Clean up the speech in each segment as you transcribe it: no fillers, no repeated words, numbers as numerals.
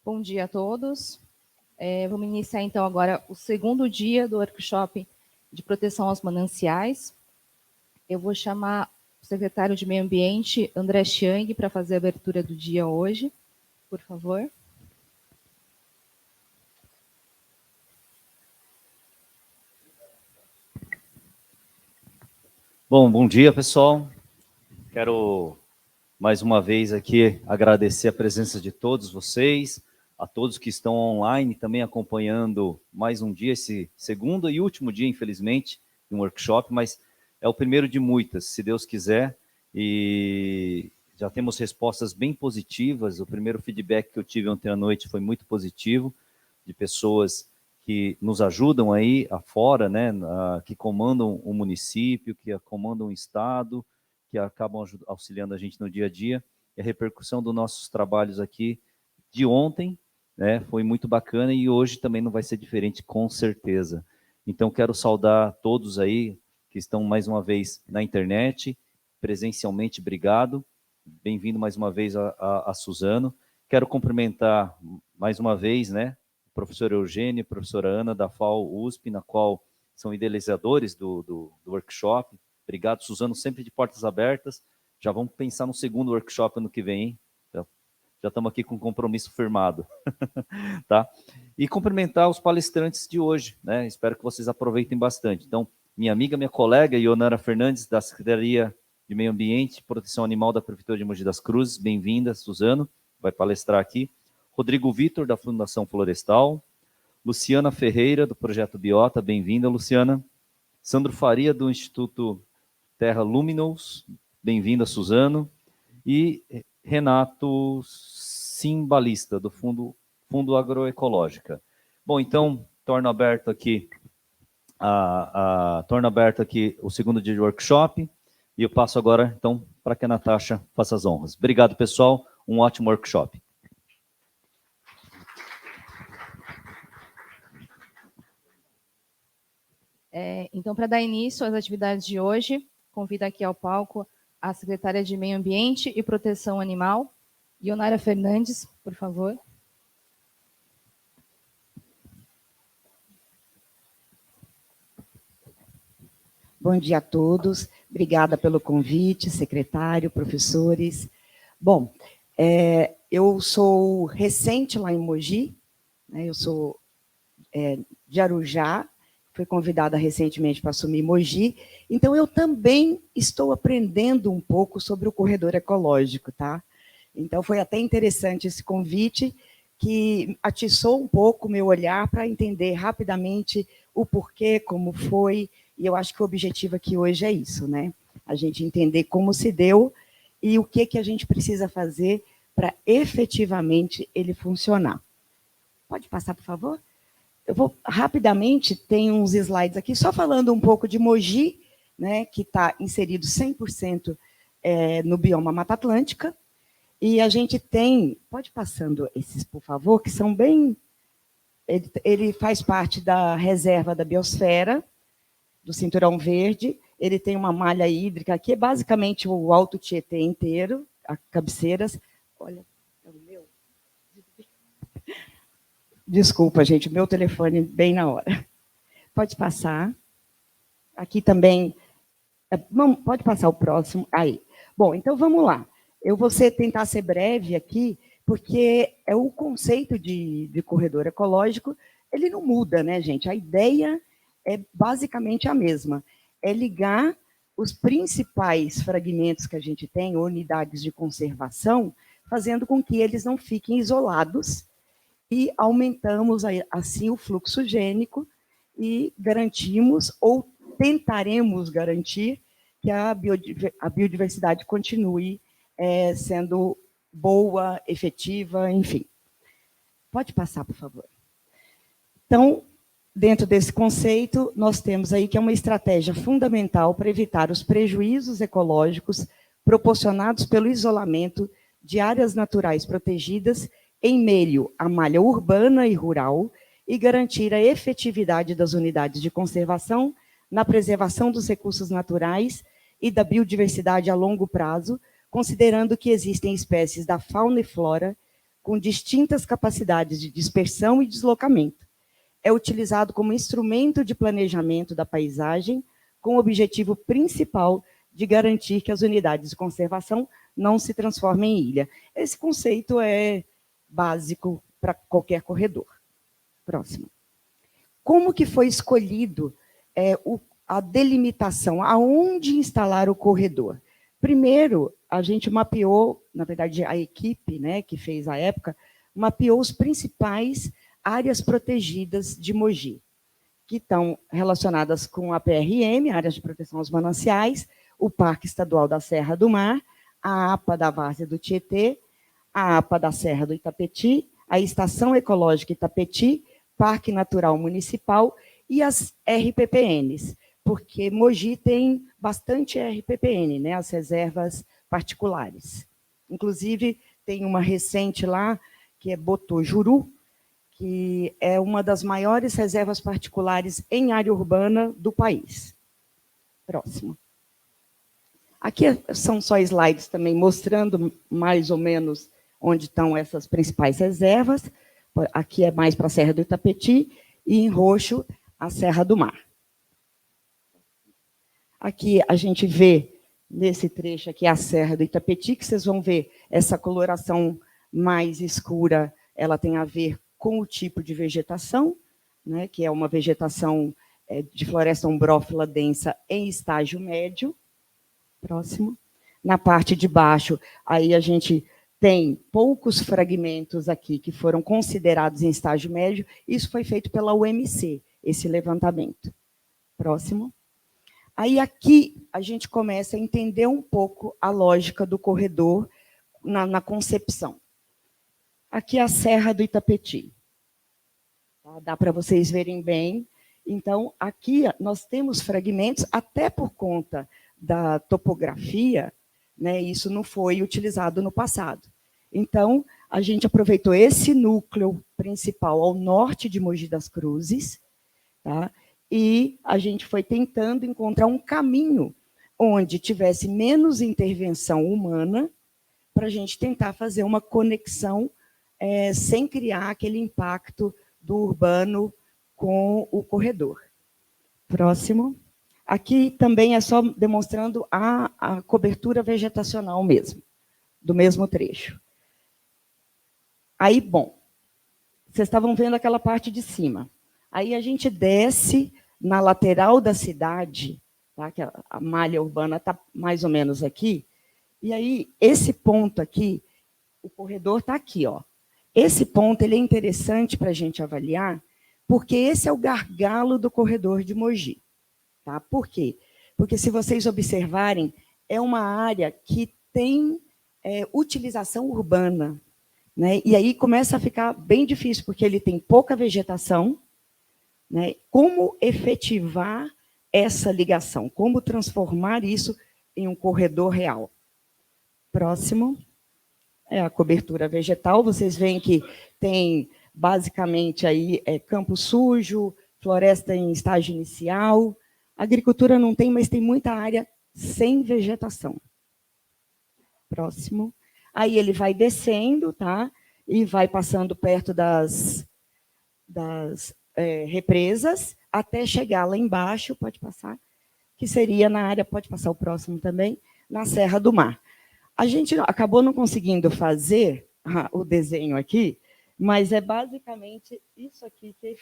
Bom dia a todos. Vamos iniciar, então, agora o segundo dia do workshop de proteção aos mananciais. Eu vou chamar o secretário de Meio Ambiente, André Chiang, para fazer a abertura do dia hoje. Por favor. Bom dia, pessoal. Quero, mais uma vez, aqui agradecer a presença de todos vocês, a todos que estão online, também acompanhando mais um dia, esse segundo e último dia, infelizmente, de um workshop, mas é o primeiro de muitas, se Deus quiser, e já temos respostas bem positivas. O primeiro feedback que eu tive ontem à noite foi muito positivo, de pessoas que nos ajudam aí afora, né, que comandam o município, que comandam o estado, que acabam auxiliando a gente no dia a dia. E a repercussão dos nossos trabalhos aqui de ontem, né, foi muito bacana, e hoje também não vai ser diferente, com certeza. Então, quero saudar todos aí que estão mais uma vez na internet, presencialmente, obrigado. Bem-vindo mais uma vez a Suzano. Quero cumprimentar mais uma vez, né, professor Eugênio e professora Ana, da FAO USP, na qual são idealizadores do workshop. Obrigado, Suzano, sempre de portas abertas. Já vamos pensar no segundo workshop ano que vem, hein? Já estamos aqui com um compromisso firmado. Tá? E cumprimentar os palestrantes de hoje, né? Espero que vocês aproveitem bastante. Então, minha amiga, minha colega, Ionara Fernandes, da Secretaria de Meio Ambiente e Proteção Animal da Prefeitura de Mogi das Cruzes. Bem-vinda, Suzano, vai palestrar aqui. Rodrigo Vitor, da Fundação Florestal. Luciana Ferreira, do Projeto Biota. Bem-vinda, Luciana. Sandro Faria, do Instituto Terra Luminous. Bem-vinda, Suzano. E Renato Simbalista, do Fundo Agroecológica. Bom, então, torno aberto aqui o segundo dia de workshop, e eu passo agora, então, para que a Natasha faça as honras. Obrigado, pessoal. Um ótimo workshop. Então, para dar início às atividades de hoje, convido aqui ao palco a secretária de Meio Ambiente e Proteção Animal, Ionara Fernandes, por favor. Bom dia a todos. Obrigada pelo convite, secretário, professores. Bom, eu sou recente lá em Mogi, né, eu sou de Arujá, fui convidada recentemente para assumir Mogi, então eu também estou aprendendo um pouco sobre o corredor ecológico, tá? Então foi até interessante esse convite, que atiçou um pouco o meu olhar para entender rapidamente o porquê, como foi, e eu acho que o objetivo aqui hoje é isso, né? A gente entender como se deu e o que a gente precisa fazer para efetivamente ele funcionar. Pode passar, por favor? Eu vou rapidamente, tem uns slides aqui, só falando um pouco de Mogi, né, que está inserido 100% no bioma Mata Atlântica, e a gente tem, pode passando esses, por favor, que são bem... Ele faz parte da reserva da biosfera, do Cinturão Verde, ele tem uma malha hídrica, que é basicamente o Alto Tietê inteiro, as cabeceiras. Olha, é o meu... Desculpa, gente, meu telefone bem na hora. Pode passar. Aqui também... Não, pode passar o próximo. Aí. Bom, então vamos lá. Eu vou tentar ser breve aqui, porque o conceito de corredor ecológico, ele não muda, né, gente? A ideia é basicamente a mesma. É ligar os principais fragmentos que a gente tem, unidades de conservação, fazendo com que eles não fiquem isolados, e aumentamos, assim, o fluxo gênico e garantimos, ou tentaremos garantir, que a biodiversidade continue sendo boa, efetiva, enfim. Pode passar, por favor. Então, dentro desse conceito, nós temos aí que é uma estratégia fundamental para evitar os prejuízos ecológicos proporcionados pelo isolamento de áreas naturais protegidas em meio à malha urbana e rural e garantir a efetividade das unidades de conservação na preservação dos recursos naturais e da biodiversidade a longo prazo, considerando que existem espécies da fauna e flora com distintas capacidades de dispersão e deslocamento. É utilizado como instrumento de planejamento da paisagem, com o objetivo principal de garantir que as unidades de conservação não se transformem em ilha. Esse conceito é básico para qualquer corredor. Próximo. Como que foi escolhido a delimitação, aonde instalar o corredor? Primeiro, a gente mapeou, na verdade, a equipe, né, que fez a época, mapeou os principais áreas protegidas de Mogi, que estão relacionadas com a PRM, Áreas de Proteção aos Mananciais, o Parque Estadual da Serra do Mar, a APA da Várzea do Tietê, a APA da Serra do Itapetí, a Estação Ecológica Itapetí, Parque Natural Municipal e as RPPNs, porque Mogi tem bastante RPPN, né, as reservas particulares. Inclusive, tem uma recente lá, que é Botojuru, que é uma das maiores reservas particulares em área urbana do país. Próximo. Aqui são só slides também mostrando mais ou menos onde estão essas principais reservas. Aqui é mais para a Serra do Itapetí e em roxo a Serra do Mar. Aqui a gente vê, nesse trecho aqui, a Serra do Itapetí, que vocês vão ver essa coloração mais escura, ela tem a ver com o tipo de vegetação, né, que é uma vegetação de floresta ombrófila densa em estágio médio. Próximo. Na parte de baixo, aí a gente tem poucos fragmentos aqui que foram considerados em estágio médio. Isso foi feito pela UMC, esse levantamento. Próximo. Aí aqui a gente começa a entender um pouco a lógica do corredor na concepção. Aqui é a Serra do Itapetí. Tá? Dá para vocês verem bem. Então, aqui nós temos fragmentos, até por conta da topografia, né, isso não foi utilizado no passado. Então, a gente aproveitou esse núcleo principal ao norte de Mogi das Cruzes, tá? E a gente foi tentando encontrar um caminho onde tivesse menos intervenção humana para a gente tentar fazer uma conexão sem criar aquele impacto do urbano com o corredor. Próximo. Aqui também é só demonstrando a cobertura vegetacional mesmo, do mesmo trecho. Aí, bom, vocês estavam vendo aquela parte de cima. Aí a gente desce na lateral da cidade, tá? Que a malha urbana está mais ou menos aqui, e aí esse ponto aqui, o corredor está aqui, ó. Esse ponto ele é interessante para a gente avaliar, porque esse é o gargalo do corredor de Mogi. Tá? Por quê? Porque, se vocês observarem, é uma área que tem utilização urbana, né? E aí começa a ficar bem difícil, porque ele tem pouca vegetação, né? Como efetivar essa ligação? Como transformar isso em um corredor real? Próximo. É a cobertura vegetal. Vocês veem que tem, basicamente, aí, campo sujo, floresta em estágio inicial. Agricultura não tem, mas tem muita área sem vegetação. Próximo. Aí ele vai descendo, tá? E vai passando perto das represas, até chegar lá embaixo, pode passar, que seria na área, pode passar o próximo também, na Serra do Mar. A gente acabou não conseguindo fazer o desenho aqui, mas é basicamente isso aqui que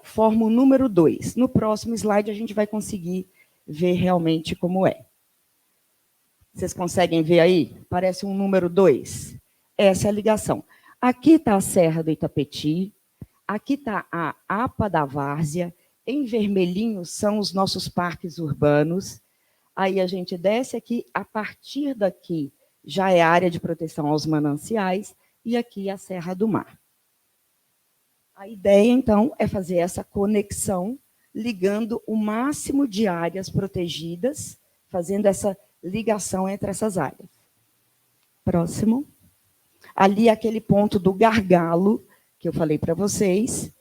forma o número 2. No próximo slide, a gente vai conseguir ver realmente como é. Vocês conseguem ver aí? Parece um número 2. Essa é a ligação. Aqui está a Serra do Itapetí, aqui está a APA da Várzea, em vermelhinho são os nossos parques urbanos. Aí a gente desce aqui, a partir daqui já é a área de proteção aos mananciais, e aqui a Serra do Mar. A ideia, então, é fazer essa conexão, ligando o máximo de áreas protegidas, fazendo essa ligação entre essas áreas. Próximo. Ali, aquele ponto do gargalo, que eu falei para vocês,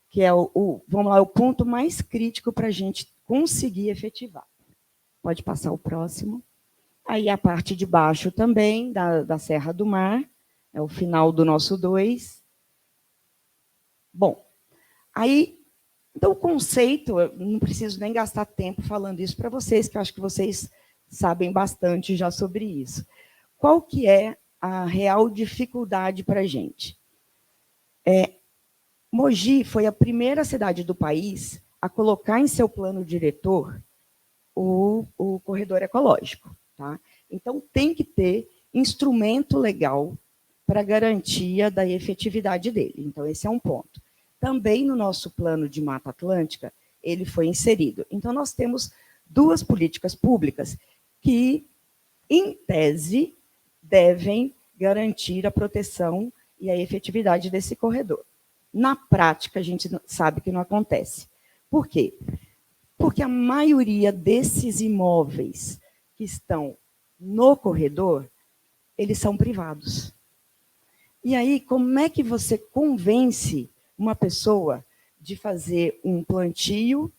que é vamos lá, o ponto mais crítico para a gente conseguir efetivar. Pode passar o próximo. Aí a parte de baixo também, da Serra do Mar, é o final do nosso 2. Bom, aí, então o conceito, eu não preciso nem gastar tempo falando isso para vocês, que eu acho que vocês sabem bastante já sobre isso. Qual que é a real dificuldade para a gente? Mogi foi a primeira cidade do país a colocar em seu plano diretor o corredor ecológico. Tá? Então, tem que ter instrumento legal para garantia da efetividade dele. Então, esse é um ponto. Também no nosso plano de Mata Atlântica, ele foi inserido. Então, nós temos 2 políticas públicas que, em tese, devem garantir a proteção e a efetividade desse corredor. Na prática, a gente sabe que não acontece. Por quê? Porque a maioria desses imóveis que estão no corredor, eles são privados. E aí, como é que você convence uma pessoa de fazer um plantio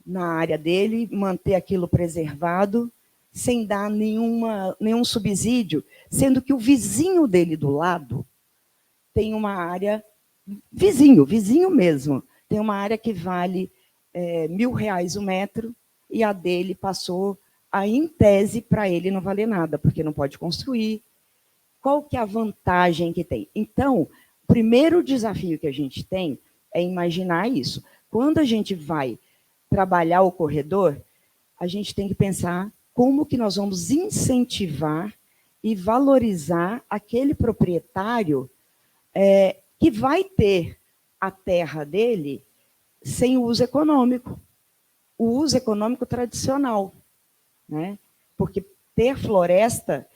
na área dele, manter aquilo preservado, sem dar nenhum subsídio, sendo que o vizinho dele do lado tem uma área, vizinho mesmo, tem uma área que vale R$1.000 o metro, e a dele passou a, em tese, para ele não valer nada, porque não pode construir. Qual que é a vantagem que tem? Então, o primeiro desafio que a gente tem é imaginar isso. Quando a gente vai trabalhar o corredor, a gente tem que pensar como que nós vamos incentivar e valorizar aquele proprietário que vai ter a terra dele sem uso econômico. O uso econômico tradicional. Né? Porque ter floresta,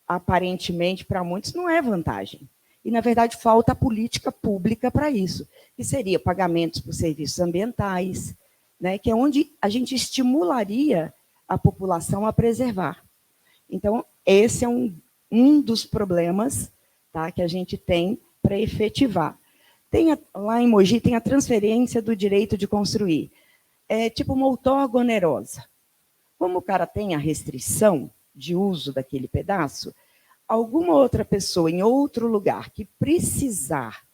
aparentemente, para muitos, não é vantagem. E, na verdade, falta a política pública para isso, que seria pagamentos por serviços ambientais, né? Que é onde a gente estimularia a população a preservar. Então, esse é um dos problemas, tá, que a gente tem para efetivar. Lá em Mogi tem a transferência do direito de construir. É tipo uma outorga onerosa. Como o cara tem a restrição de uso daquele pedaço, alguma outra pessoa em outro lugar que precisar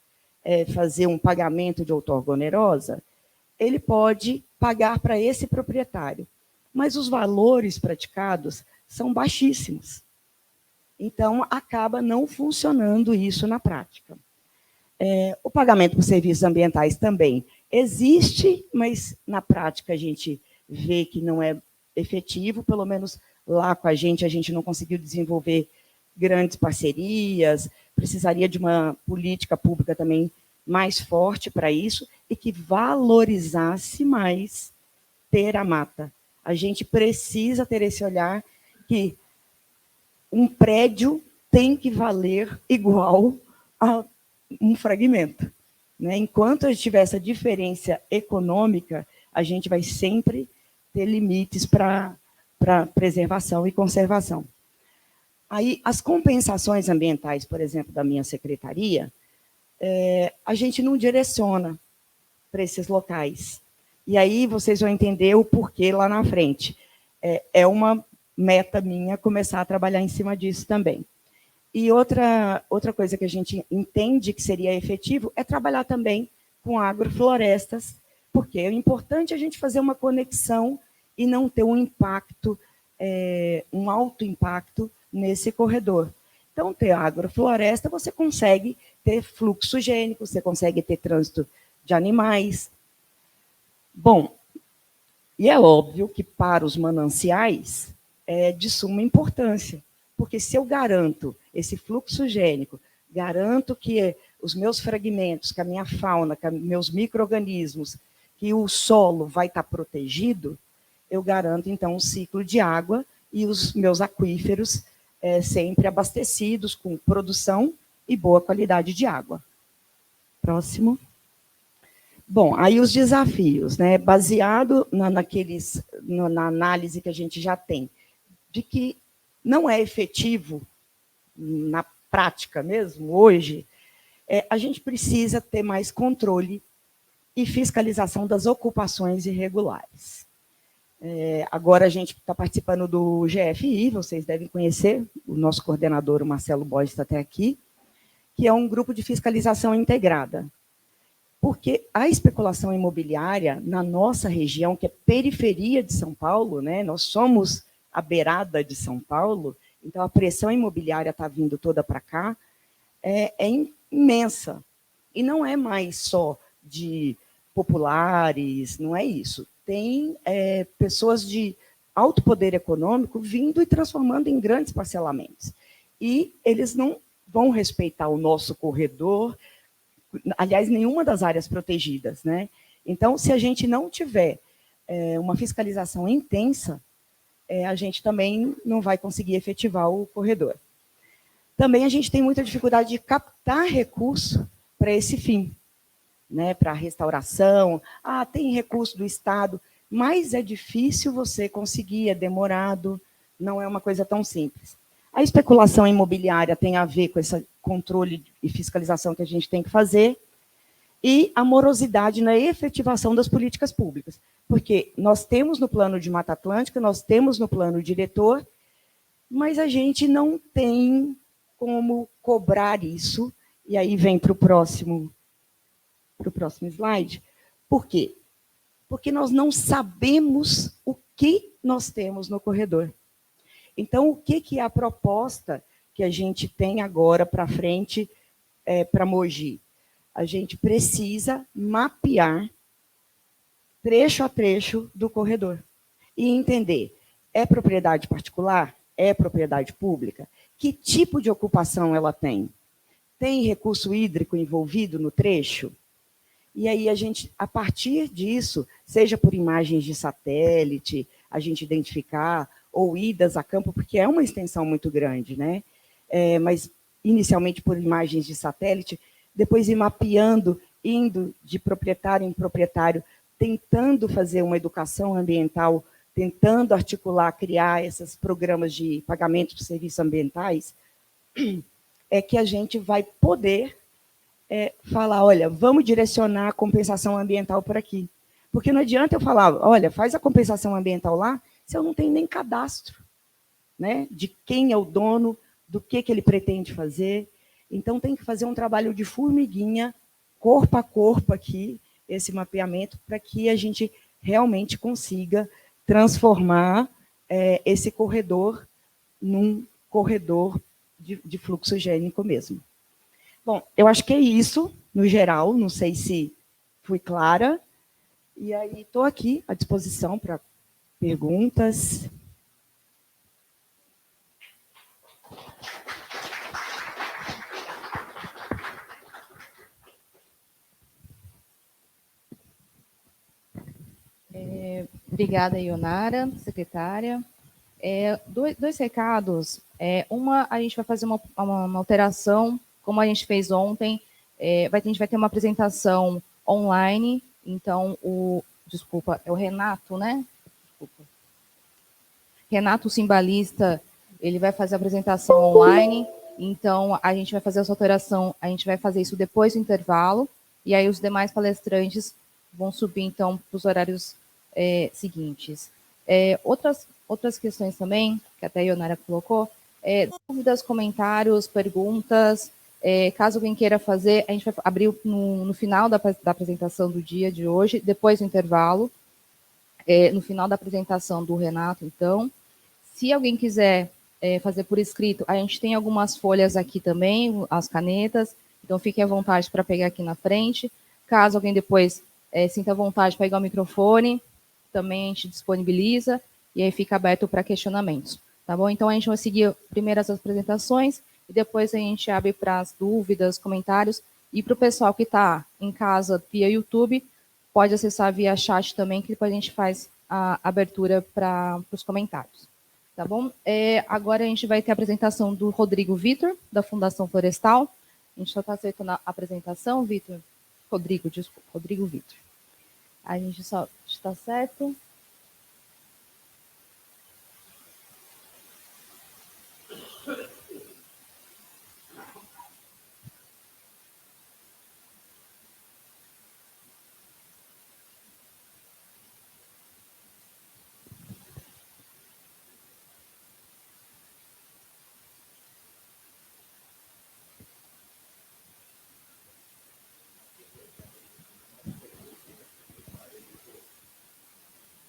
fazer um pagamento de outorga onerosa, ele pode pagar para esse proprietário. Mas os valores praticados são baixíssimos. Então, acaba não funcionando isso na prática. O pagamento por serviços ambientais também existe, mas na prática a gente vê que não é efetivo, pelo menos lá com a gente não conseguiu desenvolver grandes parcerias, precisaria de uma política pública também mais forte para isso e que valorizasse mais ter a mata. A gente precisa ter esse olhar que um prédio tem que valer igual a um fragmento. Né? Enquanto a gente tiver essa diferença econômica, a gente vai sempre ter limites para preservação e conservação. Aí, as compensações ambientais, por exemplo, da minha secretaria, a gente não direciona para esses locais. E aí vocês vão entender o porquê lá na frente. É uma meta minha começar a trabalhar em cima disso também. E outra coisa que a gente entende que seria efetivo é trabalhar também com agroflorestas, porque é importante a gente fazer uma conexão e não ter um impacto, um alto impacto nesse corredor. Então, ter agrofloresta, você consegue ter fluxo gênico, você consegue ter trânsito de animais. Bom, e é óbvio que para os mananciais é de suma importância, porque se eu garanto esse fluxo gênico, garanto que os meus fragmentos, que a minha fauna, que meus micro-organismos, que o solo vai estar protegido, eu garanto, então, um ciclo de água e os meus aquíferos sempre abastecidos com produção e boa qualidade de água. Próximo. Bom, aí os desafios, né? Baseado na análise que a gente já tem, de que não é efetivo na prática mesmo, hoje, a gente precisa ter mais controle e fiscalização das ocupações irregulares. Agora a gente está participando do GFI, vocês devem conhecer, o nosso coordenador, o Marcelo Borges, está até aqui, que é um grupo de fiscalização integrada. Porque a especulação imobiliária na nossa região, que é periferia de São Paulo, né, nós somos a beirada de São Paulo, então a pressão imobiliária está vindo toda para cá, é imensa. E não é mais só de populares, não é isso. Tem pessoas de alto poder econômico vindo e transformando em grandes parcelamentos. E eles não vão respeitar o nosso corredor, aliás, nenhuma das áreas protegidas, né? Então, se a gente não tiver uma fiscalização intensa, a gente também não vai conseguir efetivar o corredor. Também a gente tem muita dificuldade de captar recurso para esse fim, né? Para a restauração. Tem recurso do Estado, mas é difícil você conseguir, é demorado, não é uma coisa tão simples. A especulação imobiliária tem a ver com esse controle e fiscalização que a gente tem que fazer, e a morosidade na efetivação das políticas públicas. Porque nós temos no plano de Mata Atlântica, nós temos no plano diretor, mas a gente não tem como cobrar isso. E aí vem para o próximo slide. Por quê? Porque nós não sabemos o que nós temos no corredor. Então, o que é a proposta que a gente tem agora para frente para Mogi? A gente precisa mapear trecho a trecho do corredor e entender, é propriedade particular? É propriedade pública? Que tipo de ocupação ela tem? Tem recurso hídrico envolvido no trecho? E aí a gente, a partir disso, seja por imagens de satélite, a gente identificar, ou idas a campo, porque é uma extensão muito grande, né? Mas inicialmente por imagens de satélite, depois ir mapeando, indo de proprietário em proprietário, tentando fazer uma educação ambiental, tentando articular, criar esses programas de pagamento de serviços ambientais, é que a gente vai poder falar, olha, vamos direcionar a compensação ambiental por aqui. Porque não adianta eu falar, olha, faz a compensação ambiental lá, se eu não tenho nem cadastro, né, de quem é o dono, do que ele pretende fazer. Então, tem que fazer um trabalho de formiguinha, corpo a corpo aqui, esse mapeamento, para que a gente realmente consiga transformar esse corredor num corredor de fluxo gênico mesmo. Bom, eu acho que é isso, no geral, não sei se fui clara. E aí, estou aqui à disposição para perguntas. Obrigada, Ionara, secretária. Dois recados. Uma, a gente vai fazer uma alteração, como a gente fez ontem. A gente vai ter uma apresentação online. Então, desculpa, é o Renato, né? Desculpa. Renato, Simbalista, ele vai fazer a apresentação online. Então, a gente vai fazer essa alteração, a gente vai fazer isso depois do intervalo. E aí, os demais palestrantes vão subir, então, para os horários seguintes. Outras questões também, que até a Ionara colocou, dúvidas, comentários, perguntas, caso alguém queira fazer, a gente vai abrir no final da apresentação do dia de hoje, depois do intervalo, no final da apresentação do Renato, então. Se alguém quiser fazer por escrito, a gente tem algumas folhas aqui também, as canetas, então fiquem à vontade para pegar aqui na frente. Caso alguém depois sinta vontade para pegar o microfone, também a gente disponibiliza, e aí fica aberto para questionamentos, tá bom? Então, a gente vai seguir primeiro as apresentações, e depois a gente abre para as dúvidas, comentários, e para o pessoal que está em casa via YouTube, pode acessar via chat também, que depois a gente faz a abertura para os comentários, tá bom? Agora a gente vai ter a apresentação do Rodrigo Vitor, da Fundação Florestal. A gente só está acertando a apresentação, Vitor? Rodrigo, desculpa, Rodrigo Vitor. A gente só está certo.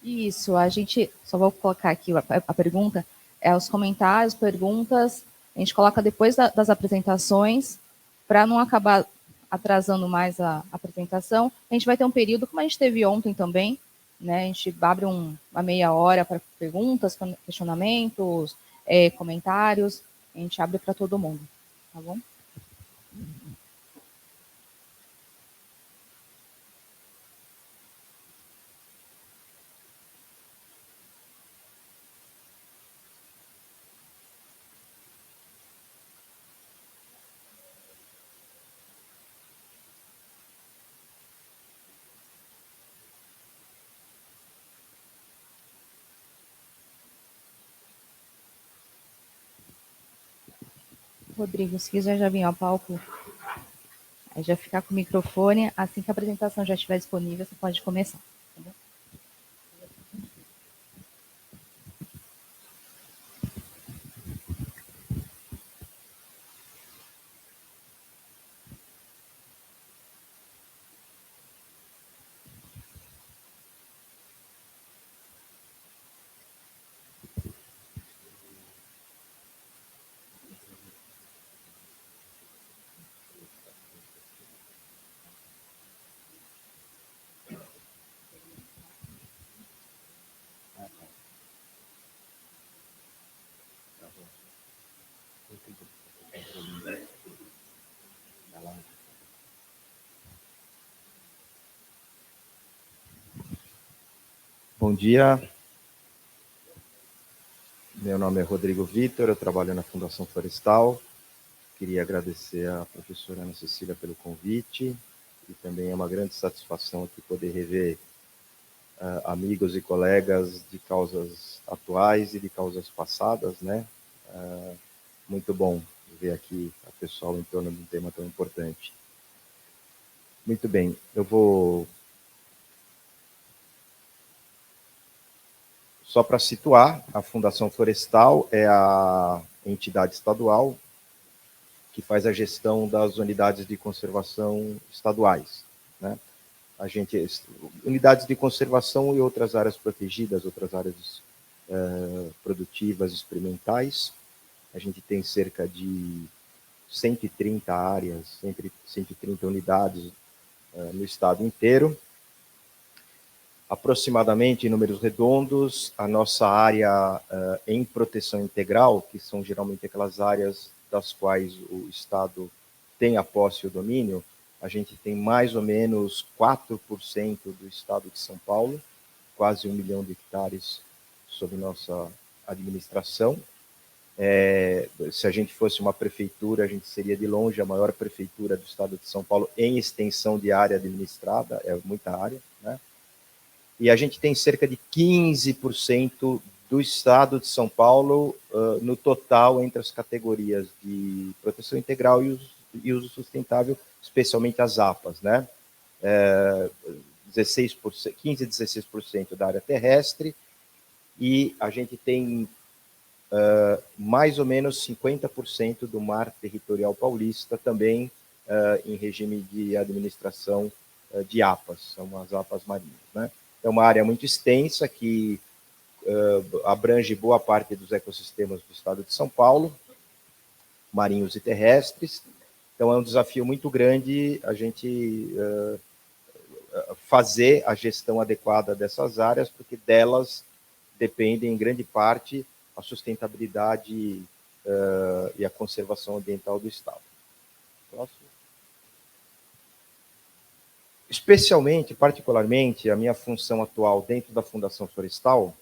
Isso, a gente, só vou colocar aqui a pergunta, os comentários, perguntas, a gente coloca depois das apresentações, para não acabar atrasando mais a apresentação. A gente vai ter um período, como a gente teve ontem também, né? A gente abre uma meia hora para perguntas, questionamentos, comentários, a gente abre para todo mundo, tá bom? Rodrigo, se quiser já vir ao palco, aí já ficar com o microfone, assim que a apresentação já estiver disponível, você pode começar. Tá bom? Bom dia, meu nome é Rodrigo Vitor, eu trabalho na Fundação Florestal. Queria agradecer à professora Ana Cecília pelo convite e também é uma grande satisfação aqui poder rever amigos e colegas de causas atuais e de causas passadas, né? Muito bom ver aqui a pessoal em torno de um tema tão importante. Muito bem, eu vou... Só para situar, a Fundação Florestal é a entidade estadual que faz a gestão das unidades de conservação estaduais, né? Unidades de conservação e outras áreas protegidas, outras áreas produtivas, experimentais. A gente tem cerca de 130 áreas, 130 unidades no estado inteiro. Aproximadamente, em números redondos, a nossa área em proteção integral, que são geralmente aquelas áreas das quais o Estado tem a posse e o domínio, a gente tem mais ou menos 4% do Estado de São Paulo, quase 1 milhão de hectares sob nossa administração. Se a gente fosse uma prefeitura, a gente seria de longe a maior prefeitura do Estado de São Paulo em extensão de área administrada, é muita área, né? E a gente tem cerca de 15% do estado de São Paulo no total entre as categorias de proteção integral e uso sustentável, especialmente as APAs, né? 15% a 16% da área terrestre, e a gente tem mais ou menos 50% do mar territorial paulista também em regime de administração de APAs, são as APAs marinhas, né? É uma área muito extensa que abrange boa parte dos ecossistemas do estado de São Paulo, marinhos e terrestres. Então, é um desafio muito grande a gente fazer a gestão adequada dessas áreas, porque delas dependem, em grande parte, a sustentabilidade e a conservação ambiental do estado. Próximo. Especialmente, particularmente, a minha função atual dentro da Fundação Florestal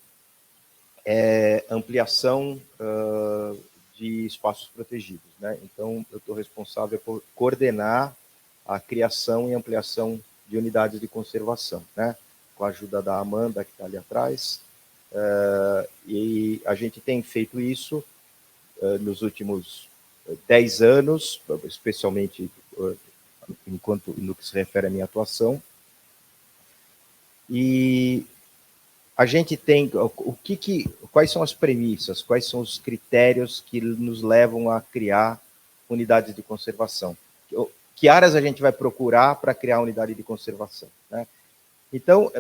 é ampliação de espaços protegidos, né? Então, eu estou responsável por coordenar a criação e ampliação de unidades de conservação, né? Com a ajuda da Amanda, que está ali atrás. E a gente tem feito isso nos últimos 10 anos, especialmente no que se refere à minha atuação. E a gente tem quais são as premissas, quais são os critérios que nos levam a criar unidades de conservação? Que áreas a gente vai procurar para criar unidade de conservação, né? Então,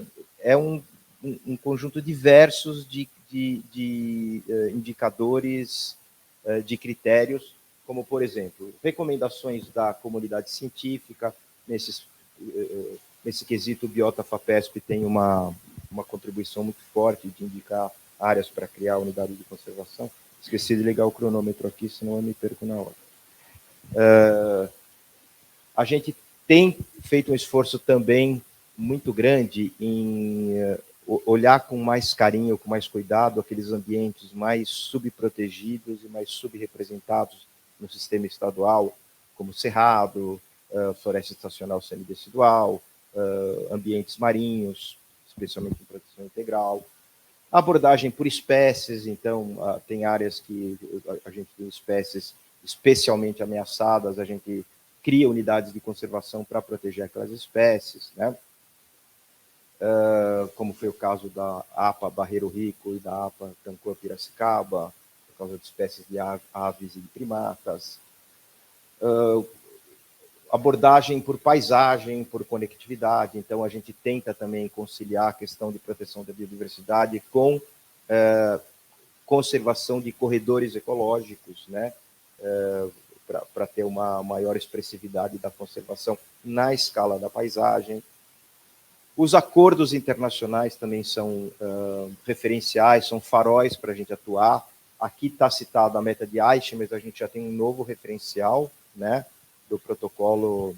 um conjunto diversos de indicadores, de critérios, como, por exemplo, recomendações da comunidade científica. Nesse quesito, o Biota FAPESP tem uma contribuição muito forte de indicar áreas para criar unidade de conservação. Esqueci de ligar o cronômetro aqui, senão eu me perco na hora. A gente tem feito um esforço também muito grande em olhar com mais carinho, com mais cuidado, aqueles ambientes mais subprotegidos e mais subrepresentados no sistema estadual, como cerrado, floresta estacional semidecidual, ambientes marinhos, especialmente em proteção integral. Abordagem por espécies, então, tem áreas que a gente tem espécies especialmente ameaçadas, a gente cria unidades de conservação para proteger aquelas espécies, né? Como foi o caso da APA Barreiro Rico e da APA Tancoa Piracicaba, por causa de espécies de aves e de primatas. Abordagem por paisagem, por conectividade, então a gente tenta também conciliar a questão de proteção da biodiversidade com conservação de corredores ecológicos, né? Para ter uma maior expressividade da conservação na escala da paisagem. Os acordos internacionais também são referenciais, são faróis para a gente atuar. Aqui está citada a meta de Aichi, mas a gente já tem um novo referencial, né, do protocolo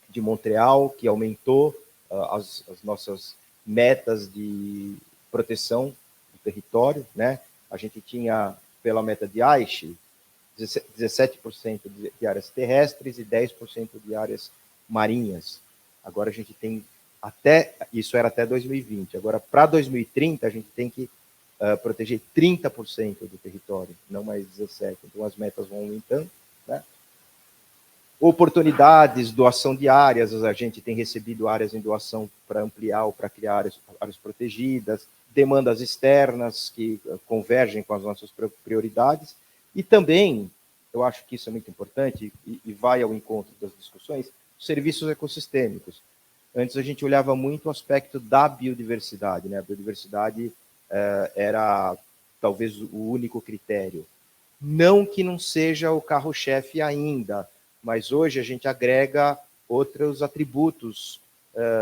de Montreal, que aumentou as nossas metas de proteção do território, né? A gente tinha, pela meta de Aichi, 17% de áreas terrestres e 10% de áreas marinhas. Agora a gente tem isso era até 2020, agora para 2030 a gente tem que proteger 30% do território, não mais 17%, então as metas vão aumentando, né? Oportunidades, doação de áreas, a gente tem recebido áreas em doação para ampliar ou para criar áreas protegidas, demandas externas que convergem com as nossas prioridades, e também, eu acho que isso é muito importante e vai ao encontro das discussões, serviços ecossistêmicos. Antes a gente olhava muito o aspecto da biodiversidade, né? A biodiversidade era talvez o único critério. Não que não seja o carro-chefe ainda, mas hoje a gente agrega outros atributos,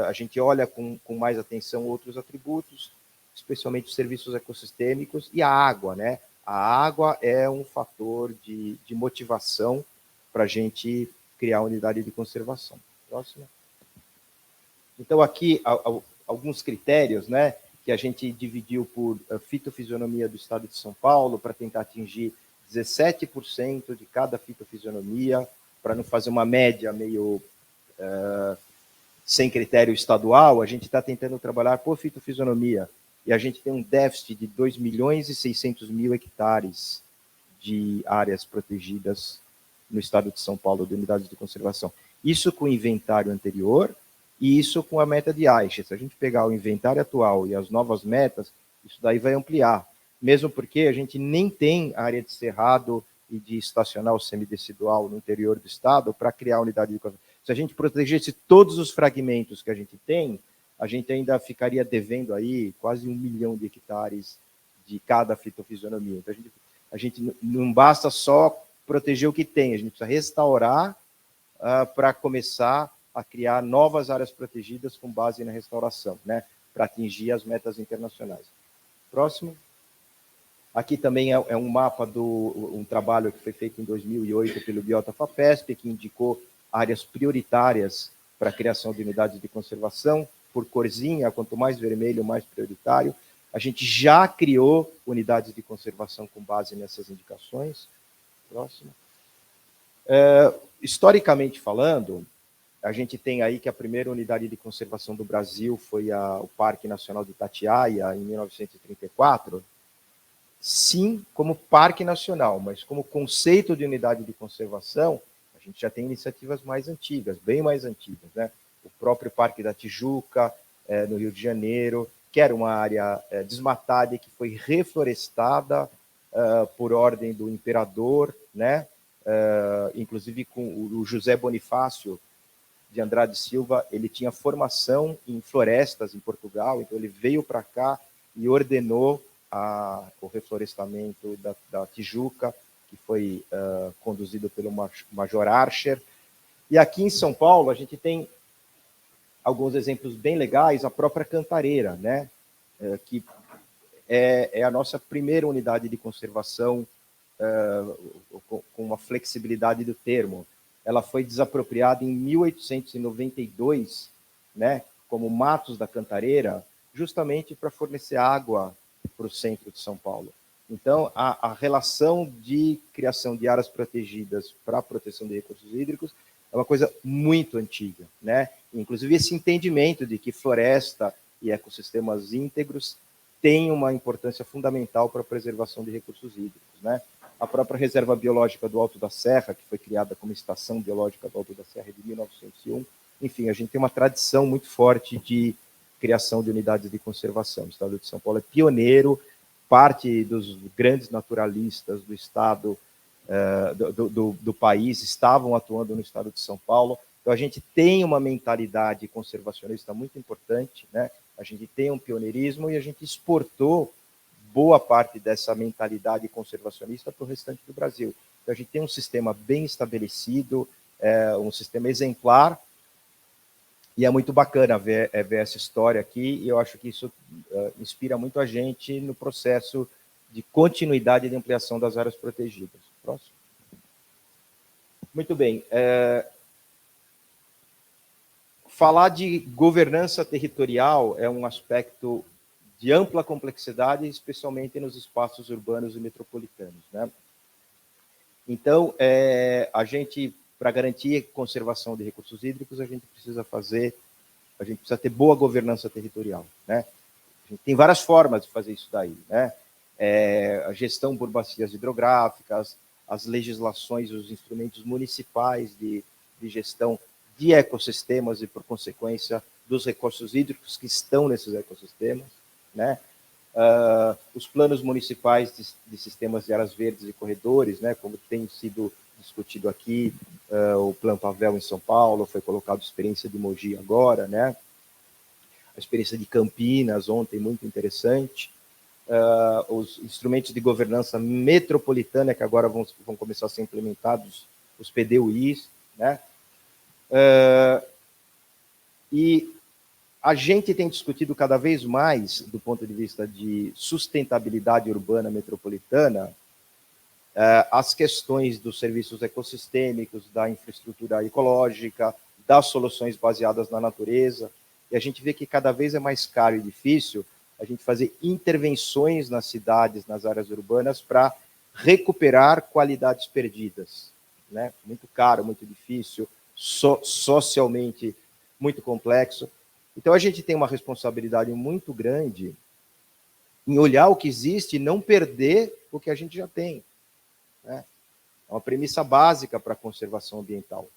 a gente olha com mais atenção outros atributos, especialmente os serviços ecossistêmicos e a água, né? A água é um fator de motivação para a gente criar unidade de conservação. Próxima. Então, aqui, alguns critérios, né, que a gente dividiu por fitofisionomia do estado de São Paulo, para tentar atingir 17% de cada fitofisionomia, para não fazer uma média meio sem critério estadual, a gente está tentando trabalhar por fitofisionomia, e a gente tem um déficit de 2.600.000 hectares de áreas protegidas no estado de São Paulo, de unidades de conservação. Isso com o inventário anterior, e isso com a meta de Aichi. Se a gente pegar o inventário atual e as novas metas, isso daí vai ampliar. Mesmo porque a gente nem tem área de cerrado e de estacional semidecidual no interior do estado para criar unidade de conservação. Se a gente protegesse todos os fragmentos que a gente tem, a gente ainda ficaria devendo aí quase 1 milhão de hectares de cada fitofisionomia. Então, a gente não basta só proteger o que tem, a gente precisa restaurar para começar a criar novas áreas protegidas com base na restauração, né, para atingir as metas internacionais. Próximo. Aqui também é um mapa um trabalho que foi feito em 2008 pelo Biota FAPESP, que indicou áreas prioritárias para a criação de unidades de conservação, por corzinha, quanto mais vermelho, mais prioritário. A gente já criou unidades de conservação com base nessas indicações. Próximo. Historicamente falando, a gente tem aí que a primeira unidade de conservação do Brasil foi o Parque Nacional de Itatiaia, em 1934. Sim, como parque nacional, mas como conceito de unidade de conservação, a gente já tem iniciativas mais antigas, bem mais antigas, né? O próprio Parque da Tijuca, no Rio de Janeiro, que era uma área desmatada e que foi reflorestada por ordem do imperador, né? Inclusive com o José Bonifácio, de Andrade Silva, ele tinha formação em florestas em Portugal, então ele veio para cá e ordenou o reflorestamento da Tijuca, que foi conduzido pelo Major Archer. E aqui em São Paulo, a gente tem alguns exemplos bem legais, a própria Cantareira, né? Que é a nossa primeira unidade de conservação com uma flexibilidade do termo. Ela foi desapropriada em 1892, né, como Matos da Cantareira, justamente para fornecer água para o centro de São Paulo. Então, a relação de criação de áreas protegidas para a proteção de recursos hídricos é uma coisa muito antiga, né? Inclusive, esse entendimento de que floresta e ecossistemas íntegros têm uma importância fundamental para a preservação de recursos hídricos, né? A própria Reserva Biológica do Alto da Serra, que foi criada como Estação Biológica do Alto da Serra de 1901. Enfim, a gente tem uma tradição muito forte de criação de unidades de conservação. O estado de São Paulo é pioneiro, parte dos grandes naturalistas do estado, do país, estavam atuando no estado de São Paulo. Então, a gente tem uma mentalidade conservacionista muito importante, né? A gente tem um pioneirismo e a gente exportou boa parte dessa mentalidade conservacionista para o restante do Brasil. Então, a gente tem um sistema bem estabelecido, um sistema exemplar, e é muito bacana ver essa história aqui, e eu acho que isso inspira muito a gente no processo de continuidade e de ampliação das áreas protegidas. Próximo. Muito bem. Falar de governança territorial é um aspecto de ampla complexidade, especialmente nos espaços urbanos e metropolitanos, né? Então, a gente, para garantir conservação de recursos hídricos, a gente precisa ter boa governança territorial, né? A gente tem várias formas de fazer isso daí, né? A gestão por bacias hidrográficas, as legislações, os instrumentos municipais de gestão de ecossistemas e, por consequência, dos recursos hídricos que estão nesses ecossistemas, né? Os planos municipais de sistemas de áreas verdes e corredores, né, como tem sido discutido aqui, o Plano Pavel em São Paulo, foi colocado a experiência de Mogi agora, né? A experiência de Campinas ontem, muito interessante. Os instrumentos de governança metropolitana, que agora vão começar a ser implementados, os PDUIs, né? E a gente tem discutido cada vez mais, do ponto de vista de sustentabilidade urbana metropolitana, as questões dos serviços ecossistêmicos, da infraestrutura ecológica, das soluções baseadas na natureza, e a gente vê que cada vez é mais caro e difícil a gente fazer intervenções nas cidades, nas áreas urbanas, para recuperar qualidades perdidas, né? Muito caro, muito difícil, socialmente muito complexo. Então, a gente tem uma responsabilidade muito grande em olhar o que existe e não perder o que a gente já tem, né? É uma premissa básica para a conservação ambiental.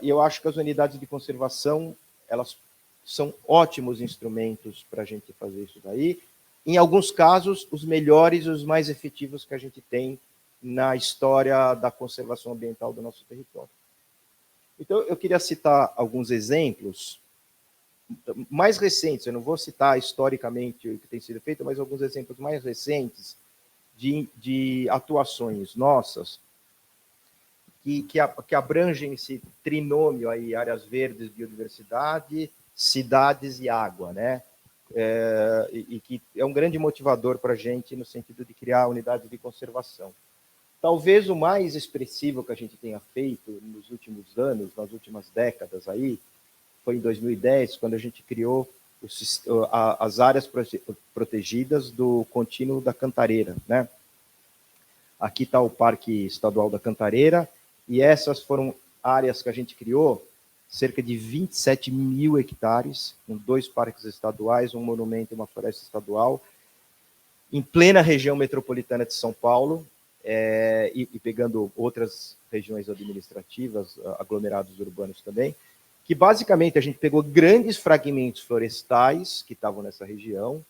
E eu acho que as unidades de conservação, elas são ótimos instrumentos para a gente fazer isso daí. Em alguns casos, os melhores e os mais efetivos que a gente tem na história da conservação ambiental do nosso território. Então, eu queria citar alguns exemplos mais recentes, eu não vou citar historicamente o que tem sido feito, mas alguns exemplos mais recentes de atuações nossas que abrangem esse trinômio aí, áreas verdes, biodiversidade, cidades e água, né? E que é um grande motivador para a gente no sentido de criar unidades de conservação. Talvez o mais expressivo que a gente tenha feito nos últimos anos, nas últimas décadas aí, foi em 2010, quando a gente criou as áreas protegidas do contínuo da Cantareira, né? Aqui está o Parque Estadual da Cantareira, e essas foram áreas que a gente criou, cerca de 27 mil hectares, com 2 parques estaduais, um monumento e uma floresta estadual, em plena região metropolitana de São Paulo, e pegando outras regiões administrativas, aglomerados urbanos também, que basicamente a gente pegou grandes fragmentos florestais que estavam nessa região,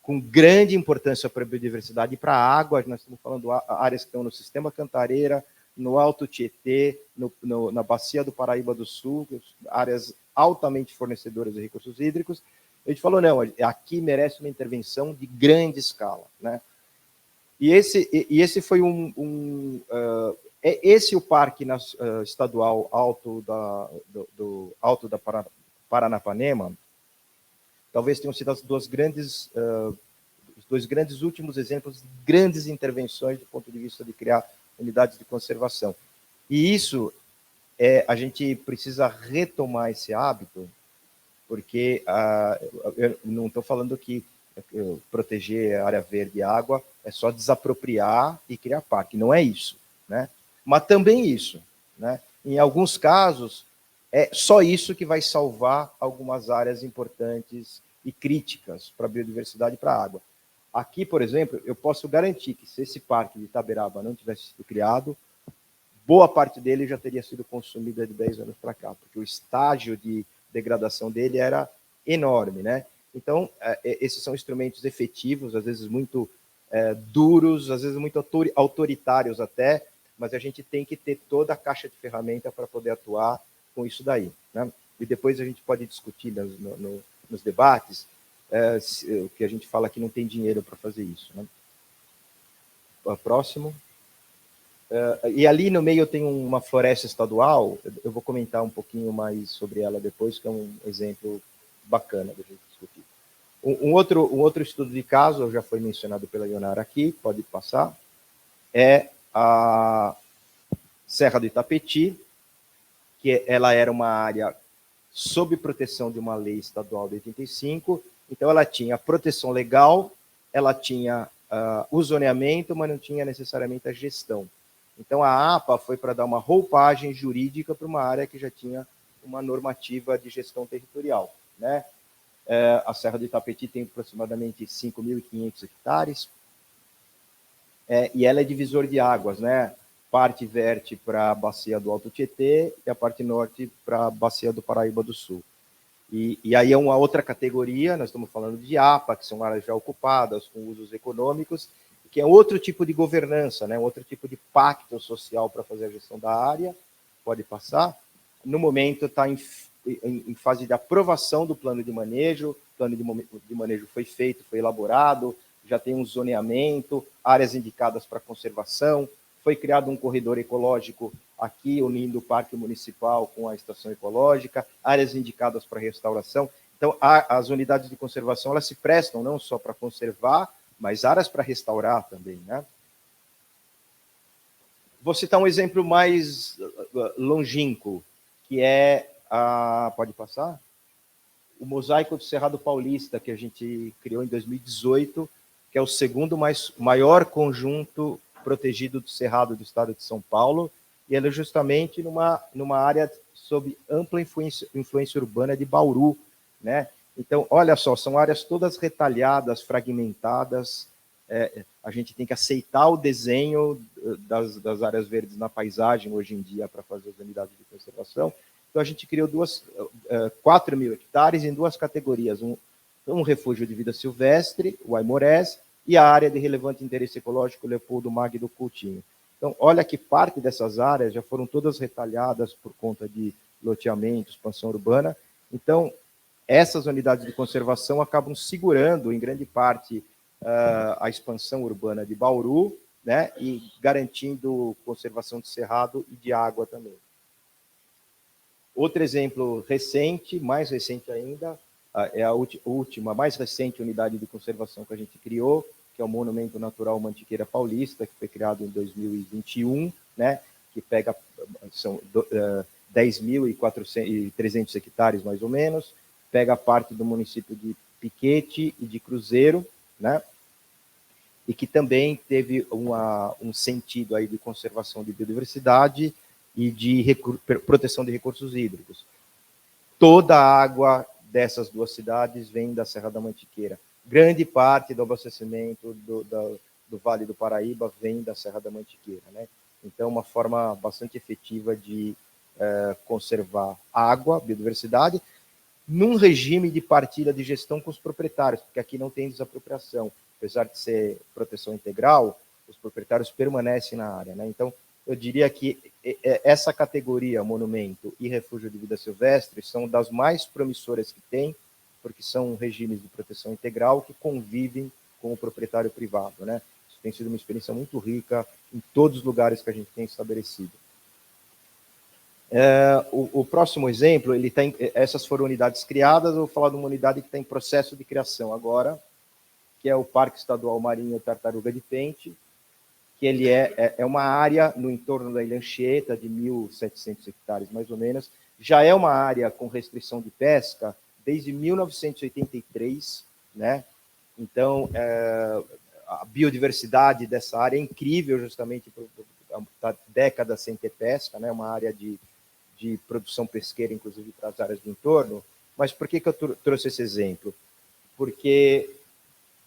com grande importância para a biodiversidade e para a água. Nós estamos falando áreas que estão no sistema Cantareira, no Alto Tietê, na Bacia do Paraíba do Sul, áreas altamente fornecedoras de recursos hídricos. A gente falou, não, aqui merece uma intervenção de grande escala, né? E esse foi esse o parque estadual Alto da Paranapanema, talvez tenham sido os dois grandes últimos exemplos de grandes intervenções do ponto de vista de criar unidades de conservação. E isso, a gente precisa retomar esse hábito, porque eu não estou falando que proteger a área verde e água é só desapropriar e criar parque, não é isso, né? Mas também isso, né? Em alguns casos, é só isso que vai salvar algumas áreas importantes e críticas para a biodiversidade e para a água. Aqui, por exemplo, eu posso garantir que se esse parque de Itaberaba não tivesse sido criado, boa parte dele já teria sido consumida de 10 anos para cá, porque o estágio de degradação dele era enorme, né? Então, esses são instrumentos efetivos, às vezes muito duros, às vezes muito autoritários até, mas a gente tem que ter toda a caixa de ferramenta para poder atuar com isso daí, né? E depois a gente pode discutir nos debates que a gente fala que não tem dinheiro para fazer isso, né? Próximo. E ali no meio eu tenho uma floresta estadual, eu vou comentar um pouquinho mais sobre ela depois, que é um exemplo bacana da gente discutir. Um outro estudo de caso, já foi mencionado pela Ionara aqui, pode passar, é a Serra do Itapetí, que ela era uma área sob proteção de uma lei estadual de 85, então ela tinha proteção legal, ela tinha o zoneamento, mas não tinha necessariamente a gestão. Então a APA foi para dar uma roupagem jurídica para uma área que já tinha uma normativa de gestão territorial, né? A Serra do Itapetí tem aproximadamente 5.500 hectares, e ela é divisor de águas, né? Parte verte para a bacia do Alto Tietê e a parte norte para a bacia do Paraíba do Sul. E aí é uma outra categoria, nós estamos falando de APA, que são áreas já ocupadas, com usos econômicos, que é outro tipo de governança, né? Outro tipo de pacto social para fazer a gestão da área. Pode passar. No momento está em fase de aprovação do plano de manejo, o plano de manejo foi feito, foi elaborado, já tem um zoneamento, áreas indicadas para conservação, foi criado um corredor ecológico aqui, unindo o Parque Municipal com a Estação Ecológica, áreas indicadas para restauração. Então, as unidades de conservação, elas se prestam não só para conservar, mas áreas para restaurar também, né? Vou citar um exemplo mais longínquo, que é pode passar? O Mosaico do Cerrado Paulista, que a gente criou em 2018, que é o segundo maior conjunto protegido do Cerrado do estado de São Paulo, e ele é justamente numa área sob ampla influência urbana de Bauru, né? Então, olha só, são áreas todas retalhadas, fragmentadas, a gente tem que aceitar o desenho das áreas verdes na paisagem hoje em dia para fazer as unidades de conservação. Então, a gente criou 4.000 hectares em duas categorias, um refúgio de vida silvestre, o Aimorés, e a área de relevante interesse ecológico Leopoldo Magno Coutinho. Então, olha que parte dessas áreas já foram todas retalhadas por conta de loteamento, expansão urbana. Então, essas unidades de conservação acabam segurando, em grande parte, a expansão urbana de Bauru, né, e garantindo conservação de cerrado e de água também. Outro exemplo recente, mais recente ainda, é a última, mais recente unidade de conservação que a gente criou, que é o Monumento Natural Mantiqueira Paulista, que foi criado em 2021, né, que são 10.300 hectares, mais ou menos, pega parte do município de Piquete e de Cruzeiro, né, e que também teve um sentido aí de conservação de biodiversidade e de proteção de recursos hídricos. Toda a água dessas duas cidades vem da Serra da Mantiqueira. Grande parte do abastecimento do Vale do Paraíba vem da Serra da Mantiqueira, né? Então, uma forma bastante efetiva de conservar água, biodiversidade, num regime de partilha de gestão com os proprietários, porque aqui não tem desapropriação. Apesar de ser proteção integral, os proprietários permanecem na área, né? Então, eu diria que essa categoria, monumento e refúgio de vida silvestre, são das mais promissoras que tem, porque são regimes de proteção integral que convivem com o proprietário privado, né? Isso tem sido uma experiência muito rica em todos os lugares que a gente tem estabelecido. O próximo exemplo, essas foram unidades criadas, eu vou falar de uma unidade que está em processo de criação agora, que é o Parque Estadual Marinho Tartaruga de Pente, que ele é uma área no entorno da Ilha Anchieta, de 1.700 hectares, mais ou menos. Já é uma área com restrição de pesca desde 1983, né? Então, a biodiversidade dessa área é incrível, justamente por décadas sem ter pesca, né? Uma área de produção pesqueira, inclusive para as áreas do entorno. Mas por que eu trouxe esse exemplo? Porque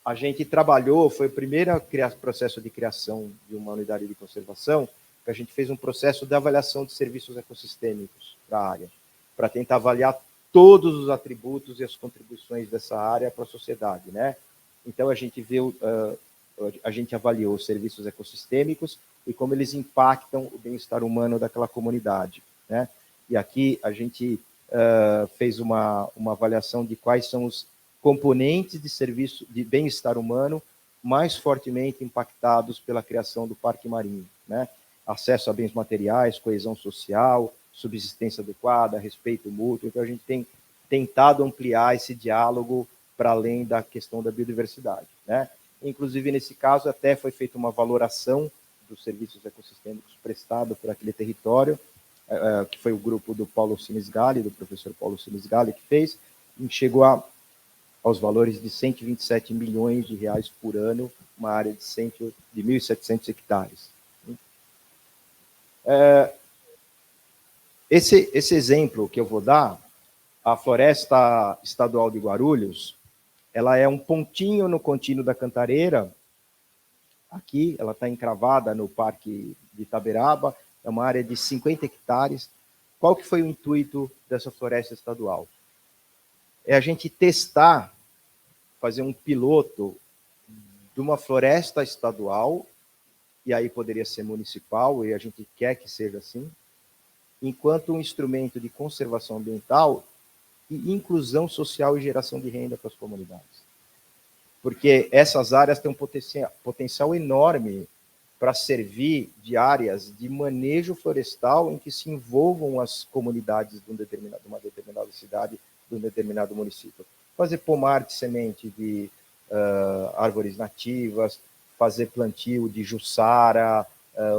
a gente trabalhou, foi o primeiro processo de criação de uma unidade de conservação, que a gente fez um processo de avaliação de serviços ecossistêmicos para a área, para tentar avaliar todos os atributos e as contribuições dessa área para a sociedade, né? Então a gente viu, a gente avaliou os serviços ecossistêmicos e como eles impactam o bem-estar humano daquela comunidade, né? E aqui a gente fez uma avaliação de quais são os componentes de serviço de bem-estar humano mais fortemente impactados pela criação do Parque Marinho, né? Acesso a bens materiais, coesão social, subsistência adequada, respeito mútuo. Então, a gente tem tentado ampliar esse diálogo para além da questão da biodiversidade, né? Inclusive, nesse caso, até foi feita uma valoração dos serviços ecossistêmicos prestados por aquele território, que foi o grupo do Paulo Sinisgalli, do professor Paulo Sinisgalli, que fez, e chegou aos valores de 127 milhões de reais por ano, uma área de 1.700 hectares. Esse exemplo que eu vou dar, a Floresta Estadual de Guarulhos, ela é um pontinho no contínuo da Cantareira. Aqui, ela está encravada no Parque de Itaberaba, é uma área de 50 hectares. Qual que foi o intuito dessa floresta estadual? É a gente testar, fazer um piloto de uma floresta estadual, e aí poderia ser municipal, e a gente quer que seja assim, enquanto um instrumento de conservação ambiental e inclusão social e geração de renda para as comunidades. Porque essas áreas têm um potencial enorme para servir de áreas de manejo florestal em que se envolvam as comunidades de uma determinada cidade, de um determinado município. Fazer pomar de semente de árvores nativas, fazer plantio de jussara,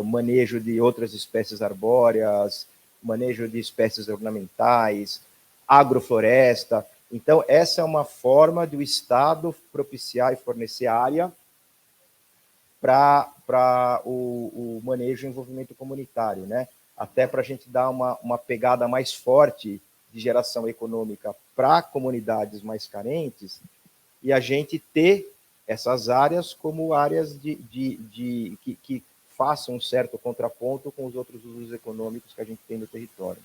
manejo de outras espécies arbóreas, manejo de espécies ornamentais, agrofloresta. Então, essa é uma forma do Estado propiciar e fornecer área para o manejo e envolvimento comunitário, né? Até para a gente dar uma pegada mais forte de geração econômica para comunidades mais carentes e a gente ter essas áreas como áreas que façam um certo contraponto com os outros usos econômicos que a gente tem no território.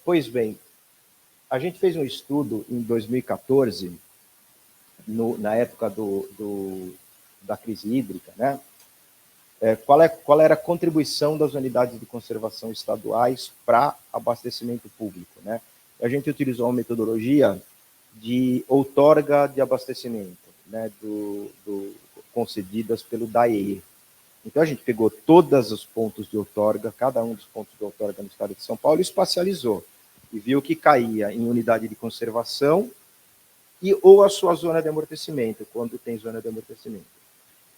Pois bem, a gente fez um estudo em 2014, na época da crise hídrica, né? Qual era a contribuição das unidades de conservação estaduais para abastecimento público, né? A gente utilizou uma metodologia de outorga de abastecimento, né, concedidas pelo DAEE. Então, a gente pegou todos os pontos de outorga, cada um dos pontos de outorga no estado de São Paulo, e espacializou, e viu que caía em unidade de conservação ou a sua zona de amortecimento, quando tem zona de amortecimento.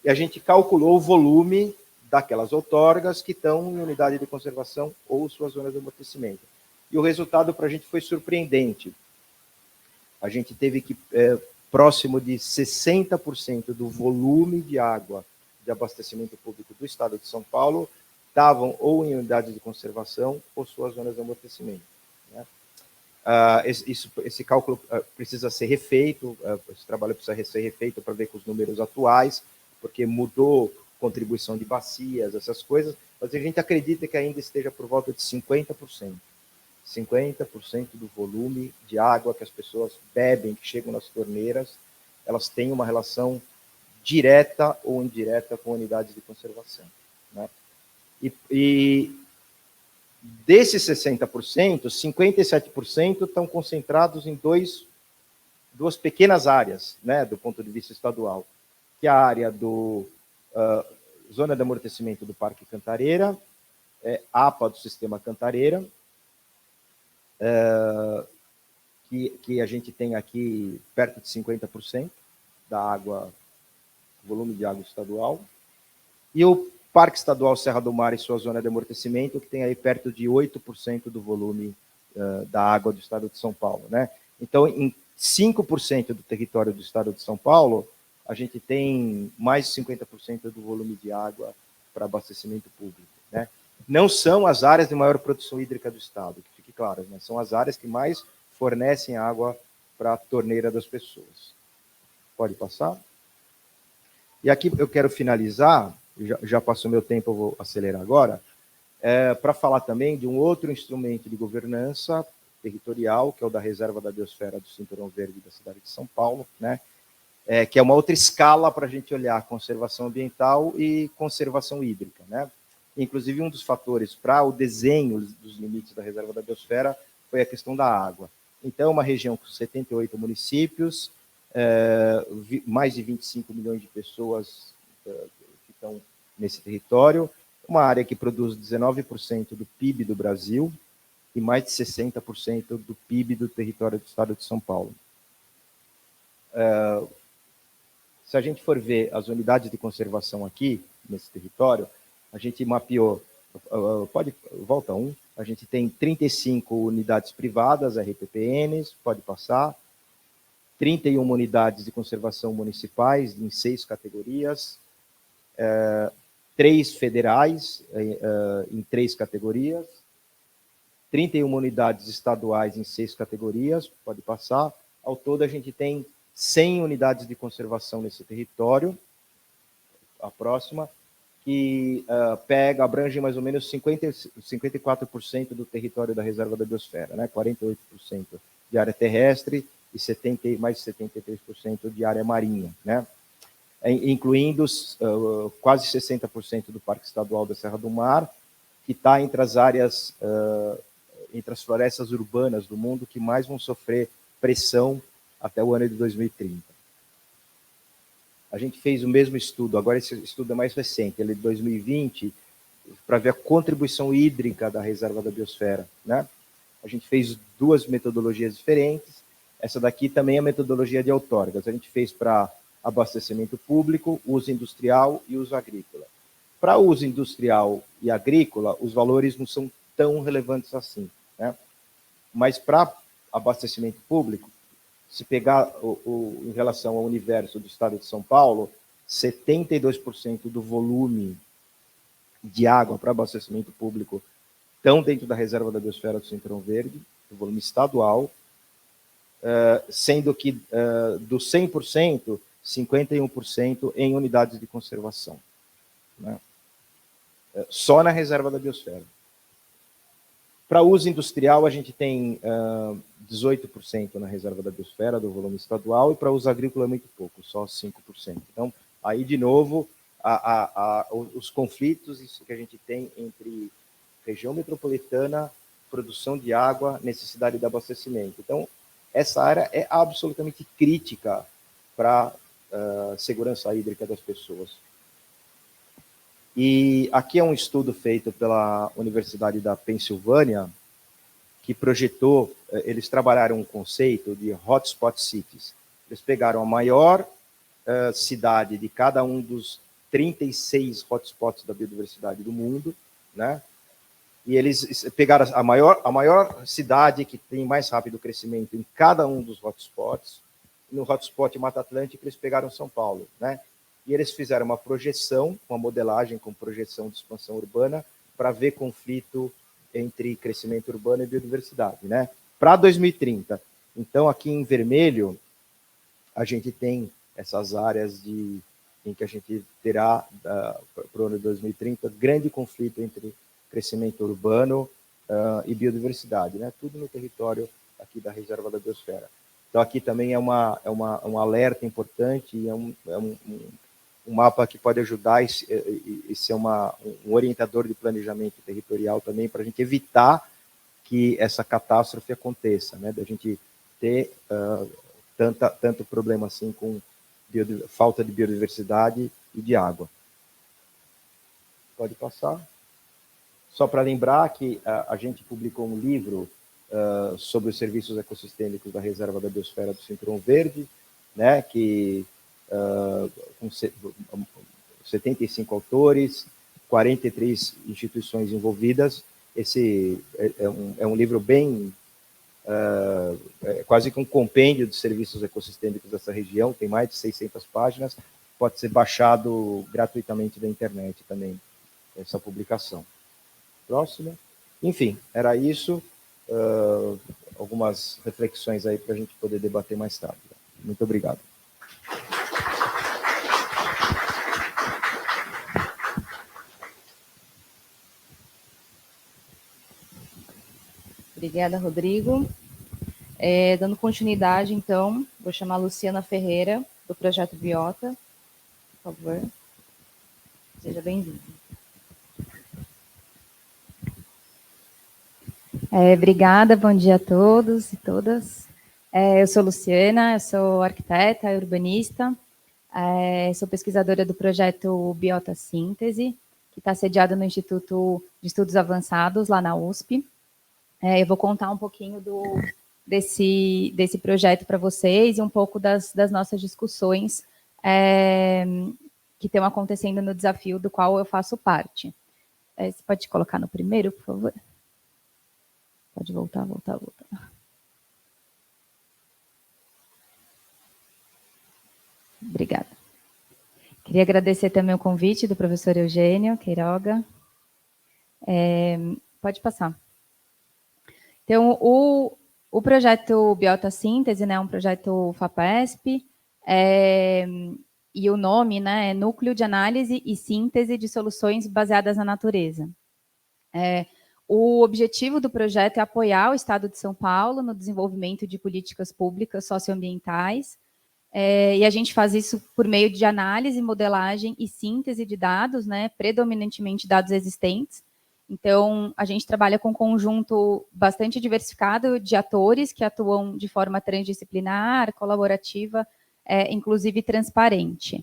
E a gente calculou o volume daquelas outorgas que estão em unidade de conservação ou sua zona de amortecimento. E o resultado para a gente foi surpreendente. A gente teve que, próximo de 60% do volume de água de abastecimento público do estado de São Paulo estavam ou em unidade de conservação ou suas zonas de amortecimento, né? Esse cálculo precisa ser refeito, esse trabalho precisa ser refeito para ver com os números atuais, porque mudou contribuição de bacias, essas coisas, mas a gente acredita que ainda esteja por volta de 50%. 50% do volume de água que as pessoas bebem, que chegam nas torneiras, elas têm uma relação direta ou indireta com unidades de conservação, né? E desses 60%, 57% estão concentrados em duas pequenas áreas, né, do ponto de vista estadual, que é a área do Zona de Amortecimento do Parque Cantareira, APA do Sistema Cantareira, que a gente tem aqui perto de 50% da água, volume de água estadual, e o Parque Estadual Serra do Mar e sua zona de amortecimento, que tem aí perto de 8% do volume da água do estado de São Paulo, né? Então, em 5% do território do estado de São Paulo, a gente tem mais de 50% do volume de água para abastecimento público, né? Não são as áreas de maior produção hídrica do estado, que fique claro, né? São as áreas que mais fornecem água para a torneira das pessoas. Pode passar? E aqui eu quero finalizar, já passou meu tempo, eu vou acelerar agora, para falar também de um outro instrumento de governança territorial, que é o da Reserva da Biosfera do Cinturão Verde da cidade de São Paulo, né? Que é uma outra escala para a gente olhar conservação ambiental e conservação hídrica, né? Inclusive, um dos fatores para o desenho dos limites da Reserva da Biosfera foi a questão da água. Então, uma região com 78 municípios, mais de 25 milhões de pessoas que estão nesse território, uma área que produz 19% do PIB do Brasil e mais de 60% do PIB do território do estado de São Paulo. Se a gente for ver as unidades de conservação aqui, nesse território, a gente mapeou, volta a gente tem 35 unidades privadas, RPPNs, pode passar, 31 unidades de conservação municipais em 6 categorias, 3 federais em 3 categorias, 31 unidades estaduais em 6 categorias, pode passar. Ao todo, a gente tem 100 unidades de conservação nesse território, a próxima, que abrange mais ou menos 54% do território da Reserva da Biosfera, né? 48% de área terrestre e mais de 73% de área marinha, né? Incluindo quase 60% do Parque Estadual da Serra do Mar, que está entre as áreas, entre as florestas urbanas do mundo que mais vão sofrer pressão até o ano de 2030. A gente fez o mesmo estudo, agora esse estudo é mais recente, ele é de 2020, para ver a contribuição hídrica da Reserva da Biosfera, né? A gente fez 2 metodologias diferentes, essa daqui também é a metodologia de outorgas, a gente fez para abastecimento público, uso industrial e uso agrícola. Para uso industrial e agrícola, os valores não são tão relevantes assim, né? Mas para abastecimento público, se pegar em relação ao universo do estado de São Paulo, 72% do volume de água para abastecimento público estão dentro da Reserva da Biosfera do Cinturão Verde, do volume estadual, sendo que do 100%, 51% em unidades de conservação, né? Só na Reserva da Biosfera. Para uso industrial, a gente tem 18% na Reserva da Biosfera, do volume estadual, e para uso agrícola é muito pouco, só 5%. Então, aí, de novo, os conflitos que a gente tem entre região metropolitana, produção de água, necessidade de abastecimento. Então, essa área é absolutamente crítica para a segurança hídrica das pessoas. E aqui é um estudo feito pela Universidade da Pensilvânia, que projetou, eles trabalharam um conceito de hotspot cities. Eles pegaram a maior cidade de cada um dos 36 hotspots da biodiversidade do mundo, né? E eles pegaram a maior cidade que tem mais rápido crescimento em cada um dos hotspots. No hotspot Mata Atlântica, eles pegaram São Paulo, né? E eles fizeram uma projeção, uma modelagem com projeção de expansão urbana, para ver conflito entre crescimento urbano e biodiversidade, né? Para 2030. Então, aqui em vermelho, a gente tem essas áreas em que a gente terá, para o ano de 2030, grande conflito entre crescimento urbano e biodiversidade, né? Tudo no território aqui da Reserva da Biosfera. Então, aqui também é um alerta importante, um mapa que pode ajudar e ser um orientador de planejamento territorial também, para a gente evitar que essa catástrofe aconteça, né? Da gente ter tanto problema assim com falta de biodiversidade e de água. Pode passar. Só para lembrar que a gente publicou um livro sobre os serviços ecossistêmicos da Reserva da Biosfera do Cinturão Verde, né, que com 75 autores, 43 instituições envolvidas. Esse é um livro bem, quase que um compêndio de serviços ecossistêmicos dessa região, tem mais de 600 páginas, pode ser baixado gratuitamente da internet também, essa publicação. Próximo. Enfim, era isso. Algumas reflexões aí para a gente poder debater mais tarde. Muito obrigado. Obrigada, Rodrigo. Dando continuidade, então, vou chamar a Luciana Ferreira, do Projeto Biota. Por favor. Seja bem-vinda. Obrigada, bom dia a todos e todas. Eu sou Luciana, eu sou arquiteta e urbanista, sou pesquisadora do projeto Biota Síntese, que está sediado no Instituto de Estudos Avançados, lá na USP. Eu vou contar um pouquinho desse projeto para vocês e um pouco das nossas discussões que estão acontecendo no desafio do qual eu faço parte. Você pode colocar no primeiro, por favor? Pode voltar. Obrigada. Queria agradecer também o convite do professor Eugênio Queiroga. Pode passar. Então, o projeto Biota Síntese, né, é um projeto FAPESP, e o nome, né, é Núcleo de Análise e Síntese de Soluções Baseadas na Natureza. O objetivo do projeto é apoiar o Estado de São Paulo no desenvolvimento de políticas públicas socioambientais, e a gente faz isso por meio de análise, modelagem e síntese de dados, né, predominantemente dados existentes. Então, a gente trabalha com um conjunto bastante diversificado de atores que atuam de forma transdisciplinar, colaborativa, inclusive transparente.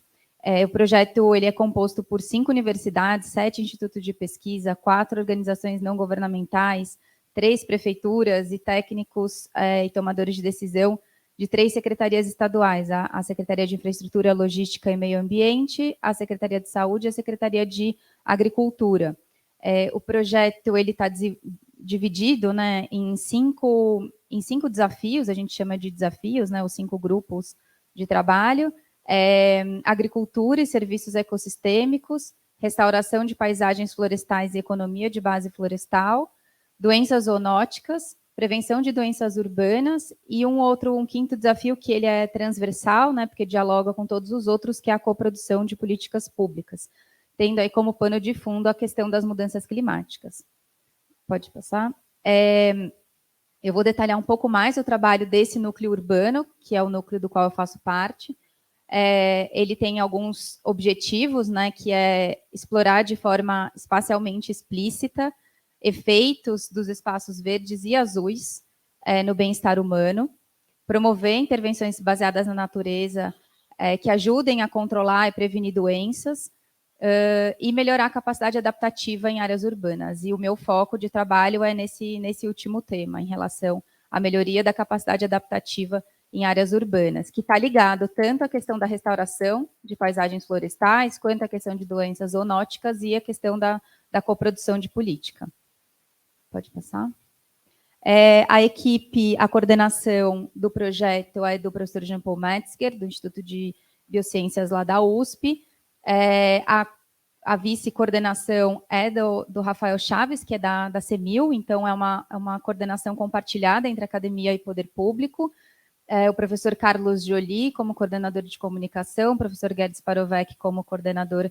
O projeto ele é composto por 5 universidades, 7 institutos de pesquisa, 4 organizações não governamentais, 3 prefeituras e técnicos e tomadores de decisão de 3 secretarias estaduais, a Secretaria de Infraestrutura, Logística e Meio Ambiente, a Secretaria de Saúde e a Secretaria de Agricultura. O projeto está dividido, né, em cinco desafios, a gente chama de desafios, né, os 5 grupos de trabalho: agricultura e serviços ecossistêmicos, restauração de paisagens florestais e economia de base florestal, doenças zoonóticas, prevenção de doenças urbanas, e um quinto desafio que ele é transversal, né, porque dialoga com todos os outros, que é a coprodução de políticas públicas, tendo aí como pano de fundo a questão das mudanças climáticas. Pode passar. Eu vou detalhar um pouco mais o trabalho desse núcleo urbano, que é o núcleo do qual eu faço parte. Ele tem alguns objetivos, né, que é explorar de forma espacialmente explícita efeitos dos espaços verdes e azuis no bem-estar humano, promover intervenções baseadas na natureza que ajudem a controlar e prevenir doenças, e melhorar a capacidade adaptativa em áreas urbanas. E o meu foco de trabalho é nesse último tema, em relação à melhoria da capacidade adaptativa em áreas urbanas, que está ligado tanto à questão da restauração de paisagens florestais, quanto à questão de doenças zoonóticas e a questão da coprodução de política. Pode passar. A coordenação do projeto é do professor Jean-Paul Metzger, do Instituto de Biociências lá da USP. A vice-coordenação é do Rafael Chaves, que é da CEMIL, então é uma coordenação compartilhada entre academia e poder público. O professor Carlos Joly, como coordenador de comunicação, o professor Guedes Parovec, como coordenador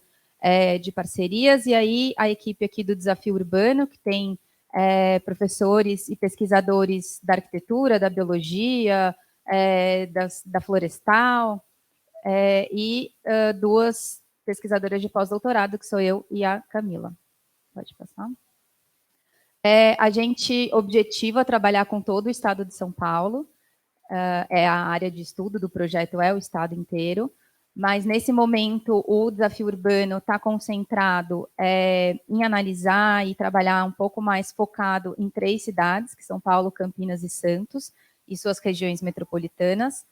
de parcerias, e aí a equipe aqui do Desafio Urbano, que tem professores e pesquisadores da arquitetura, da biologia, da florestal, e 2 pesquisadoras de pós-doutorado, que sou eu e a Camila. Pode passar. A gente objetiva trabalhar com todo o estado de São Paulo, a área de estudo do projeto é o estado inteiro, mas nesse momento o desafio urbano está concentrado em analisar e trabalhar um pouco mais focado em 3 cidades, que são Paulo, Campinas e Santos, e suas regiões metropolitanas.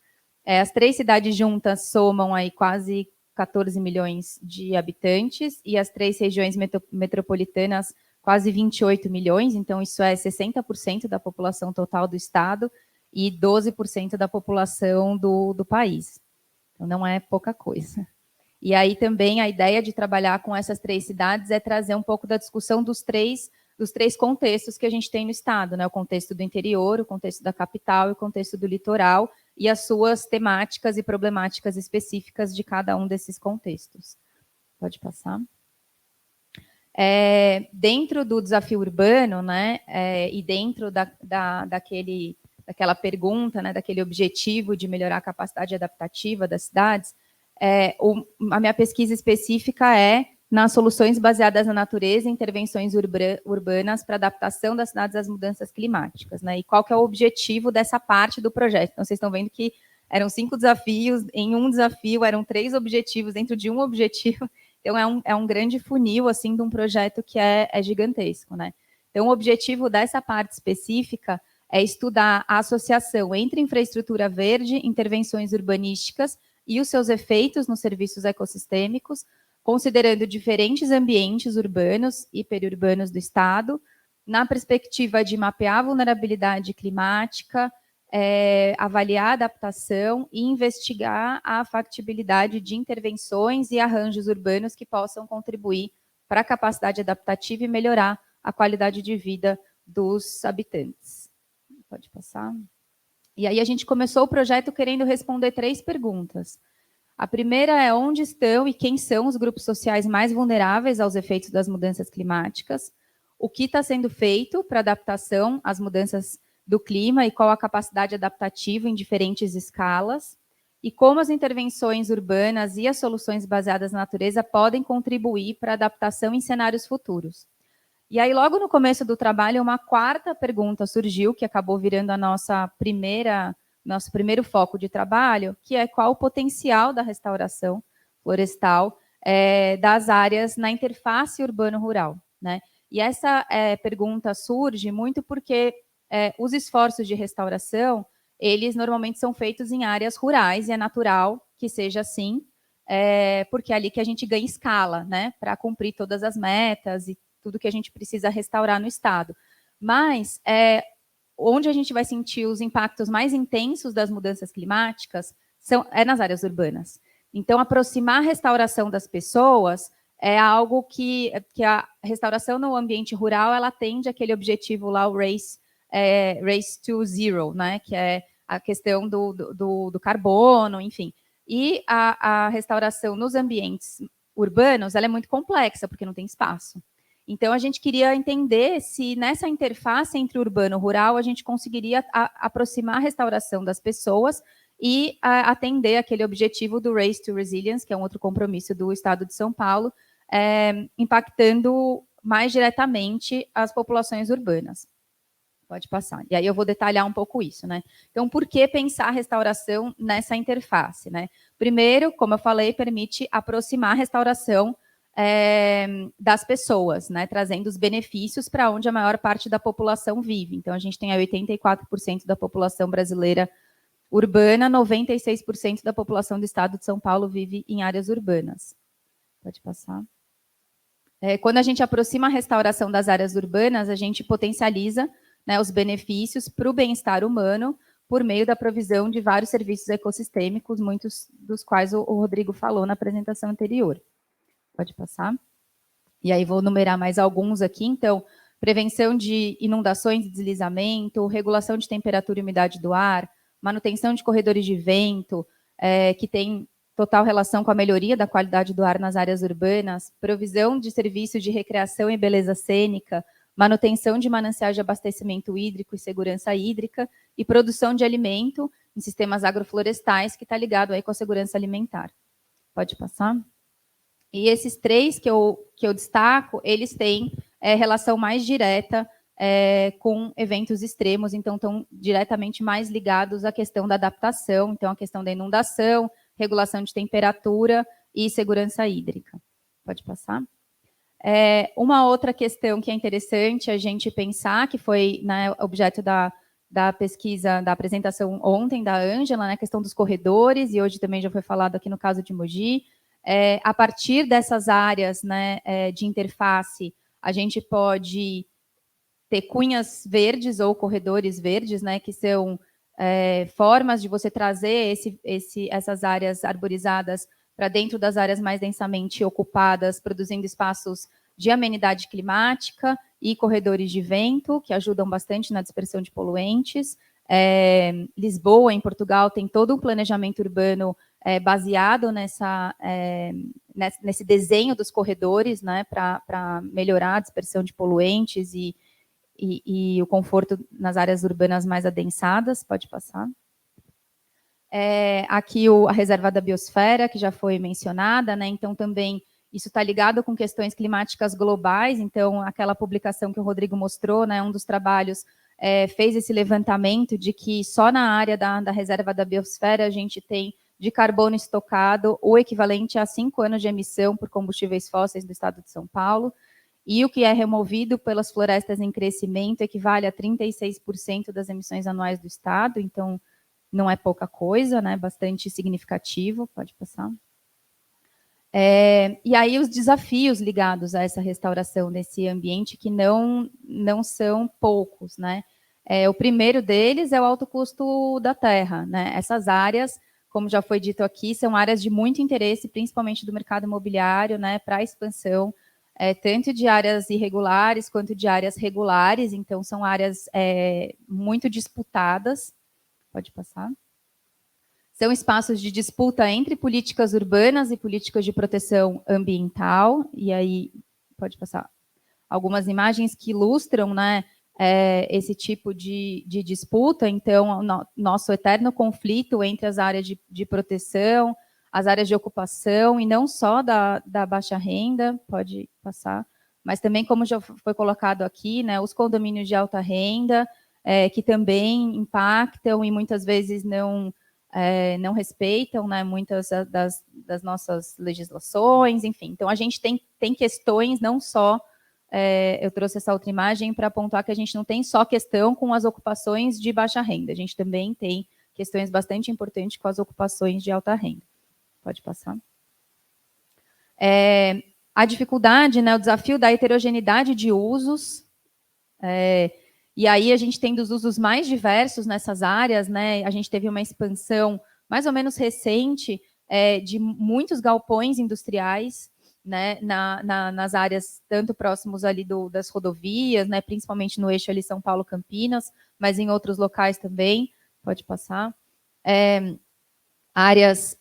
As 3 cidades juntas somam aí quase 14 milhões de habitantes, e as 3 regiões metropolitanas quase 28 milhões, então isso é 60% da população total do estado e 12% da população do país. Então, não é pouca coisa. E aí também a ideia de trabalhar com essas 3 cidades é trazer um pouco da discussão dos três contextos que a gente tem no estado, né? O contexto do interior, o contexto da capital e o contexto do litoral, e as suas temáticas e problemáticas específicas de cada um desses contextos. Pode passar. Dentro do desafio urbano, né, e dentro daquela pergunta, né, daquele objetivo de melhorar a capacidade adaptativa das cidades, a minha pesquisa específica é nas soluções baseadas na natureza e intervenções urbanas para adaptação das cidades às mudanças climáticas, né? E qual que é o objetivo dessa parte do projeto? Então, vocês estão vendo que eram 5 desafios, em um desafio eram 3 objetivos dentro de um objetivo. Então, é um grande funil, assim, de um projeto que é gigantesco, né? Então, o objetivo dessa parte específica é estudar a associação entre infraestrutura verde, intervenções urbanísticas e os seus efeitos nos serviços ecossistêmicos, considerando diferentes ambientes urbanos e periurbanos do estado, na perspectiva de mapear a vulnerabilidade climática, avaliar a adaptação e investigar a factibilidade de intervenções e arranjos urbanos que possam contribuir para a capacidade adaptativa e melhorar a qualidade de vida dos habitantes. Pode passar. E aí a gente começou o projeto querendo responder 3 perguntas. A primeira é onde estão e quem são os grupos sociais mais vulneráveis aos efeitos das mudanças climáticas, o que está sendo feito para adaptação às mudanças do clima e qual a capacidade adaptativa em diferentes escalas, e como as intervenções urbanas e as soluções baseadas na natureza podem contribuir para a adaptação em cenários futuros. E aí, logo no começo do trabalho, uma 4ª pergunta surgiu, que acabou virando nosso primeiro foco de trabalho, que é qual o potencial da restauração florestal das áreas na interface urbano-rural, né? E essa pergunta surge muito porque os esforços de restauração, eles normalmente são feitos em áreas rurais, e é natural que seja assim, porque é ali que a gente ganha escala, né? Para cumprir todas as metas e tudo que a gente precisa restaurar no estado. Mas onde a gente vai sentir os impactos mais intensos das mudanças climáticas é nas áreas urbanas. Então, aproximar a restauração das pessoas é algo que a restauração no ambiente rural, ela atende aquele objetivo lá, o Race to Zero, né? Que é a questão do carbono, enfim. E a restauração nos ambientes urbanos, ela é muito complexa, porque não tem espaço. Então, a gente queria entender se nessa interface entre urbano e rural a gente conseguiria aproximar a restauração das pessoas e atender aquele objetivo do Race to Resilience, que é um outro compromisso do Estado de São Paulo, impactando mais diretamente as populações urbanas. Pode passar. E aí eu vou detalhar um pouco isso, né? Então, por que pensar a restauração nessa interface, né? Primeiro, como eu falei, permite aproximar a restauração das pessoas, né, trazendo os benefícios para onde a maior parte da população vive. Então, a gente tem 84% da população brasileira urbana, 96% da população do estado de São Paulo vive em áreas urbanas. Pode passar. Quando a gente aproxima a restauração das áreas urbanas, a gente potencializa, né, os benefícios para o bem-estar humano por meio da provisão de vários serviços ecossistêmicos, muitos dos quais o Rodrigo falou na apresentação anterior. Pode passar. E aí vou numerar mais alguns aqui. Então, prevenção de inundações e deslizamento, regulação de temperatura e umidade do ar, manutenção de corredores de vento, que tem total relação com a melhoria da qualidade do ar nas áreas urbanas, provisão de serviços de recreação e beleza cênica, manutenção de mananciais de abastecimento hídrico e segurança hídrica, e produção de alimento em sistemas agroflorestais, que está ligado aí com a segurança alimentar. Pode passar? E esses 3 que eu destaco, eles têm relação mais direta com eventos extremos, então estão diretamente mais ligados à questão da adaptação, então a questão da inundação, regulação de temperatura e segurança hídrica. Pode passar. Uma outra questão que é interessante a gente pensar, que foi, né, objeto da pesquisa, da apresentação ontem da Ângela, né, a questão dos corredores, e hoje também já foi falado aqui no caso de Mogi, a partir dessas áreas, né, de interface, a gente pode ter cunhas verdes ou corredores verdes, né, que são formas de você trazer essas áreas arborizadas para dentro das áreas mais densamente ocupadas, produzindo espaços de amenidade climática e corredores de vento, que ajudam bastante na dispersão de poluentes. Lisboa, em Portugal, tem todo um planejamento urbano baseado nesse desenho dos corredores, né, para melhorar a dispersão de poluentes e o conforto nas áreas urbanas mais adensadas. Pode passar. Aqui a reserva da biosfera, que já foi mencionada, né? Então também isso está ligado com questões climáticas globais, então aquela publicação que o Rodrigo mostrou, né, um dos trabalhos fez esse levantamento de que só na área da reserva da biosfera a gente tem de carbono estocado o equivalente a 5 anos de emissão por combustíveis fósseis do estado de São Paulo, e o que é removido pelas florestas em crescimento equivale a 36% das emissões anuais do estado, então não é pouca coisa, né? Bastante significativo. Pode passar. E aí os desafios ligados a essa restauração desse ambiente, que não são poucos, né? O primeiro deles é o alto custo da terra, né? Essas áreas, como já foi dito aqui, são áreas de muito interesse, principalmente do mercado imobiliário, né? Para a expansão, tanto de áreas irregulares quanto de áreas regulares, então são áreas muito disputadas. Pode passar. São espaços de disputa entre políticas urbanas e políticas de proteção ambiental, e aí, pode passar, algumas imagens que ilustram, né, esse tipo de disputa, então, nosso eterno conflito entre as áreas de proteção, as áreas de ocupação, e não só da baixa renda, pode passar, mas também, como já foi colocado aqui, né, os condomínios de alta renda, que também impactam e muitas vezes não respeitam, né, muitas das nossas legislações, enfim. Então, a gente tem questões, não só, eu trouxe essa outra imagem para apontar que a gente não tem só questão com as ocupações de baixa renda, a gente também tem questões bastante importantes com as ocupações de alta renda. Pode passar. A dificuldade, né, o desafio da heterogeneidade de usos, e aí a gente tem dos usos mais diversos nessas áreas, né? A gente teve uma expansão mais ou menos recente de muitos galpões industriais, né? Nas áreas tanto próximos ali das rodovias, né? Principalmente no eixo ali São Paulo-Campinas, mas em outros locais também. Pode passar. Áreas,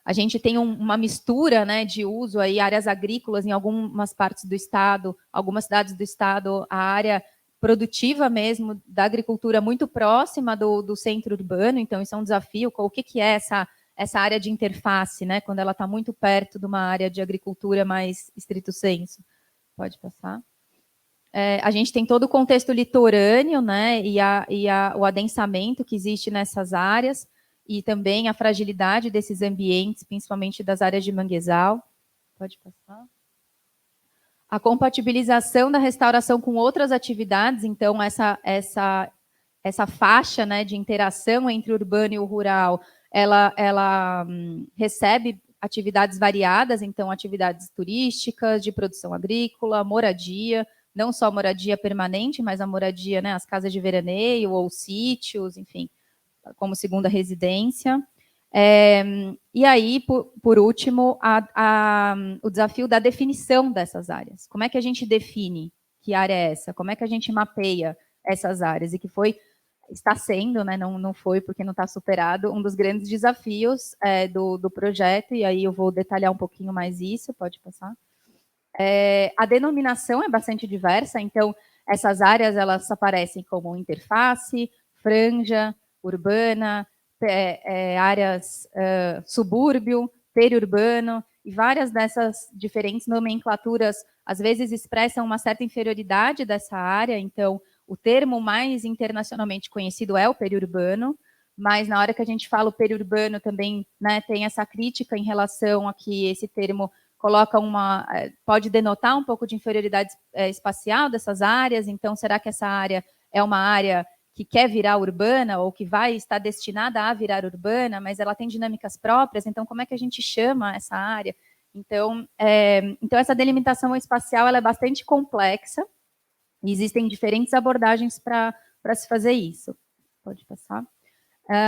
a gente tem uma mistura, né, de uso aí, áreas agrícolas em algumas partes do estado, algumas cidades do estado, a área produtiva mesmo da agricultura muito próxima do centro urbano, então isso é um desafio. O que é essa área de interface, né, quando ela está muito perto de uma área de agricultura mais estrito senso? Pode passar. A gente tem todo o contexto litorâneo, né, o adensamento que existe nessas áreas, e também a fragilidade desses ambientes, principalmente das áreas de manguezal. Pode passar. A compatibilização da restauração com outras atividades, então essa faixa, né, de interação entre o urbano e o rural, ela recebe atividades variadas, então atividades turísticas, de produção agrícola, moradia, não só moradia permanente, mas a moradia, né, as casas de veraneio ou sítios, enfim, como segunda residência. E aí, por último, o desafio da definição dessas áreas. Como é que a gente define que área é essa? Como é que a gente mapeia essas áreas? E que está sendo, né, não foi porque não está superado, um dos grandes desafios do projeto, e aí eu vou detalhar um pouquinho mais isso, pode passar. A denominação é bastante diversa, então essas áreas elas aparecem como interface, franja, urbana, áreas subúrbio, periurbano, e várias dessas diferentes nomenclaturas, às vezes, expressam uma certa inferioridade dessa área, então, o termo mais internacionalmente conhecido é o periurbano, mas na hora que a gente fala o periurbano também, né, tem essa crítica em relação a que esse termo coloca pode denotar um pouco de inferioridade espacial dessas áreas, então será que essa área é uma área que quer virar urbana ou que vai estar destinada a virar urbana, mas ela tem dinâmicas próprias, então como é que a gente chama essa área? Então, essa delimitação espacial ela é bastante complexa, e existem diferentes abordagens para se fazer isso. Pode passar.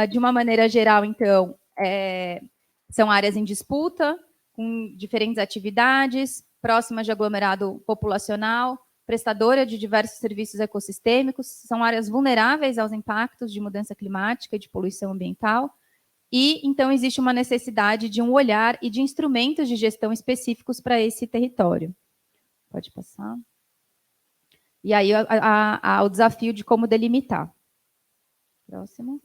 De uma maneira geral, então, são áreas em disputa, com diferentes atividades, próximas de aglomerado populacional, prestadora de diversos serviços ecossistêmicos, são áreas vulneráveis aos impactos de mudança climática e de poluição ambiental, e, então, existe uma necessidade de um olhar e de instrumentos de gestão específicos para esse território. Pode passar. E aí, há o desafio de como delimitar. Próximo.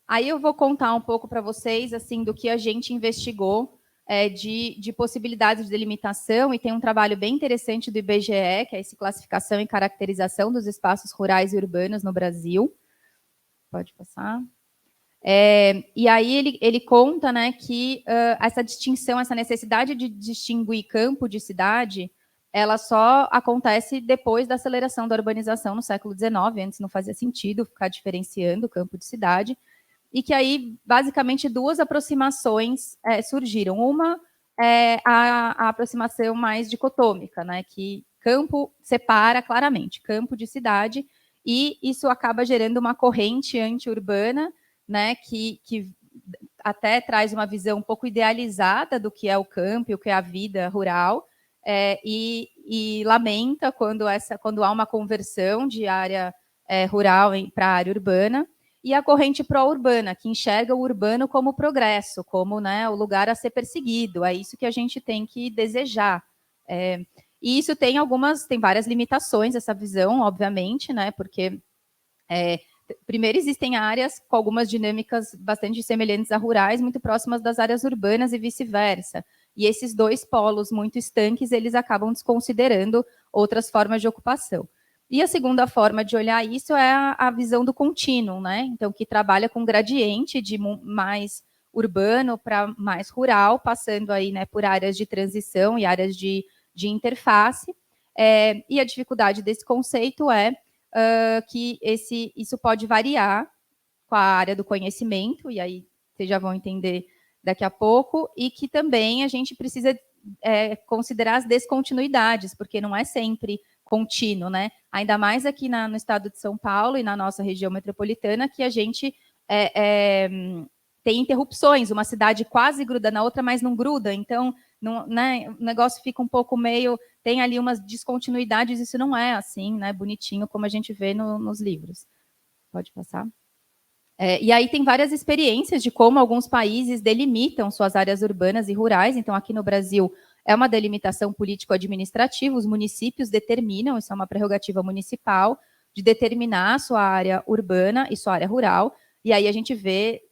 Aí eu vou contar um pouco para vocês assim do que a gente investigou de possibilidades de delimitação, e tem um trabalho bem interessante do IBGE, que é essa classificação e caracterização dos espaços rurais e urbanos no Brasil. Pode passar. E aí ele conta, né, que essa distinção, essa necessidade de distinguir campo de cidade, ela só acontece depois da aceleração da urbanização no século XIX, antes não fazia sentido ficar diferenciando o campo de cidade, e que aí, basicamente, duas aproximações surgiram. Uma é a aproximação mais dicotômica, né, que campo separa claramente, campo de cidade, e isso acaba gerando uma corrente anti-urbana, né, que até traz uma visão um pouco idealizada do que é o campo e o que é a vida rural, e lamenta quando há uma conversão de área rural para área urbana, e a corrente pró-urbana, que enxerga o urbano como progresso, como, né, o lugar a ser perseguido, é isso que a gente tem que desejar. E isso tem várias limitações, essa visão, obviamente, né, porque, primeiro, existem áreas com algumas dinâmicas bastante semelhantes a rurais, muito próximas das áreas urbanas e vice-versa. E esses dois polos muito estanques, eles acabam desconsiderando outras formas de ocupação. E a segunda forma de olhar isso é a visão do contínuo, né? Então, que trabalha com gradiente de mais urbano para mais rural, passando aí, né, por áreas de transição e áreas de interface. E a dificuldade desse conceito é que isso pode variar com a área do conhecimento, e aí vocês já vão entender daqui a pouco, e que também a gente precisa considerar as descontinuidades, porque não é sempre contínuo, né? Ainda mais aqui no estado de São Paulo e na nossa região metropolitana, que a gente tem interrupções, uma cidade quase gruda na outra, mas não gruda, então né, o negócio fica um pouco meio, tem ali umas descontinuidades, isso não é assim, né, bonitinho, como a gente vê nos livros. Pode passar. E aí tem várias experiências de como alguns países delimitam suas áreas urbanas e rurais. Então, aqui no Brasil, é uma delimitação político-administrativa, os municípios determinam, isso é uma prerrogativa municipal, de determinar a sua área urbana e sua área rural, e aí a gente vê,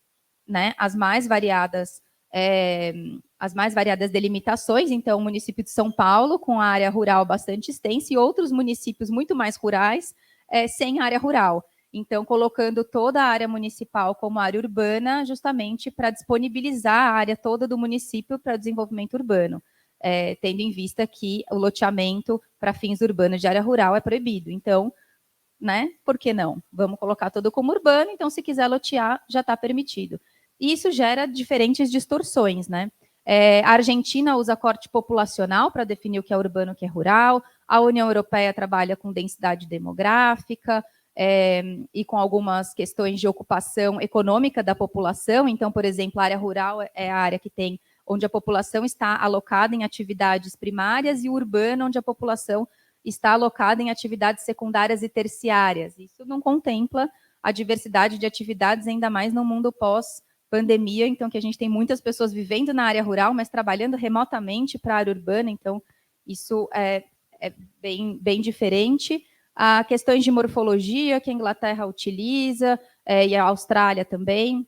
né, as mais variadas delimitações. Então, o município de São Paulo, com a área rural bastante extensa, e outros municípios muito mais rurais, sem área rural. Então, colocando toda a área municipal como área urbana, justamente para disponibilizar a área toda do município para desenvolvimento urbano, tendo em vista que o loteamento para fins urbanos de área rural é proibido. Então, né, por que não? Vamos colocar todo como urbano, então, se quiser lotear, já está permitido. E isso gera diferentes distorções, né? A Argentina usa corte populacional para definir o que é urbano e o que é rural, a União Europeia trabalha com densidade demográfica, e com algumas questões de ocupação econômica da população. Então, por exemplo, a área rural é a área onde a população está alocada em atividades primárias, e o urbano, onde a população está alocada em atividades secundárias e terciárias. Isso não contempla a diversidade de atividades, ainda mais no mundo pós-pandemia, então, que a gente tem muitas pessoas vivendo na área rural, mas trabalhando remotamente para a área urbana, então, isso é bem diferente. Há questões de morfologia que a Inglaterra utiliza, e a Austrália também.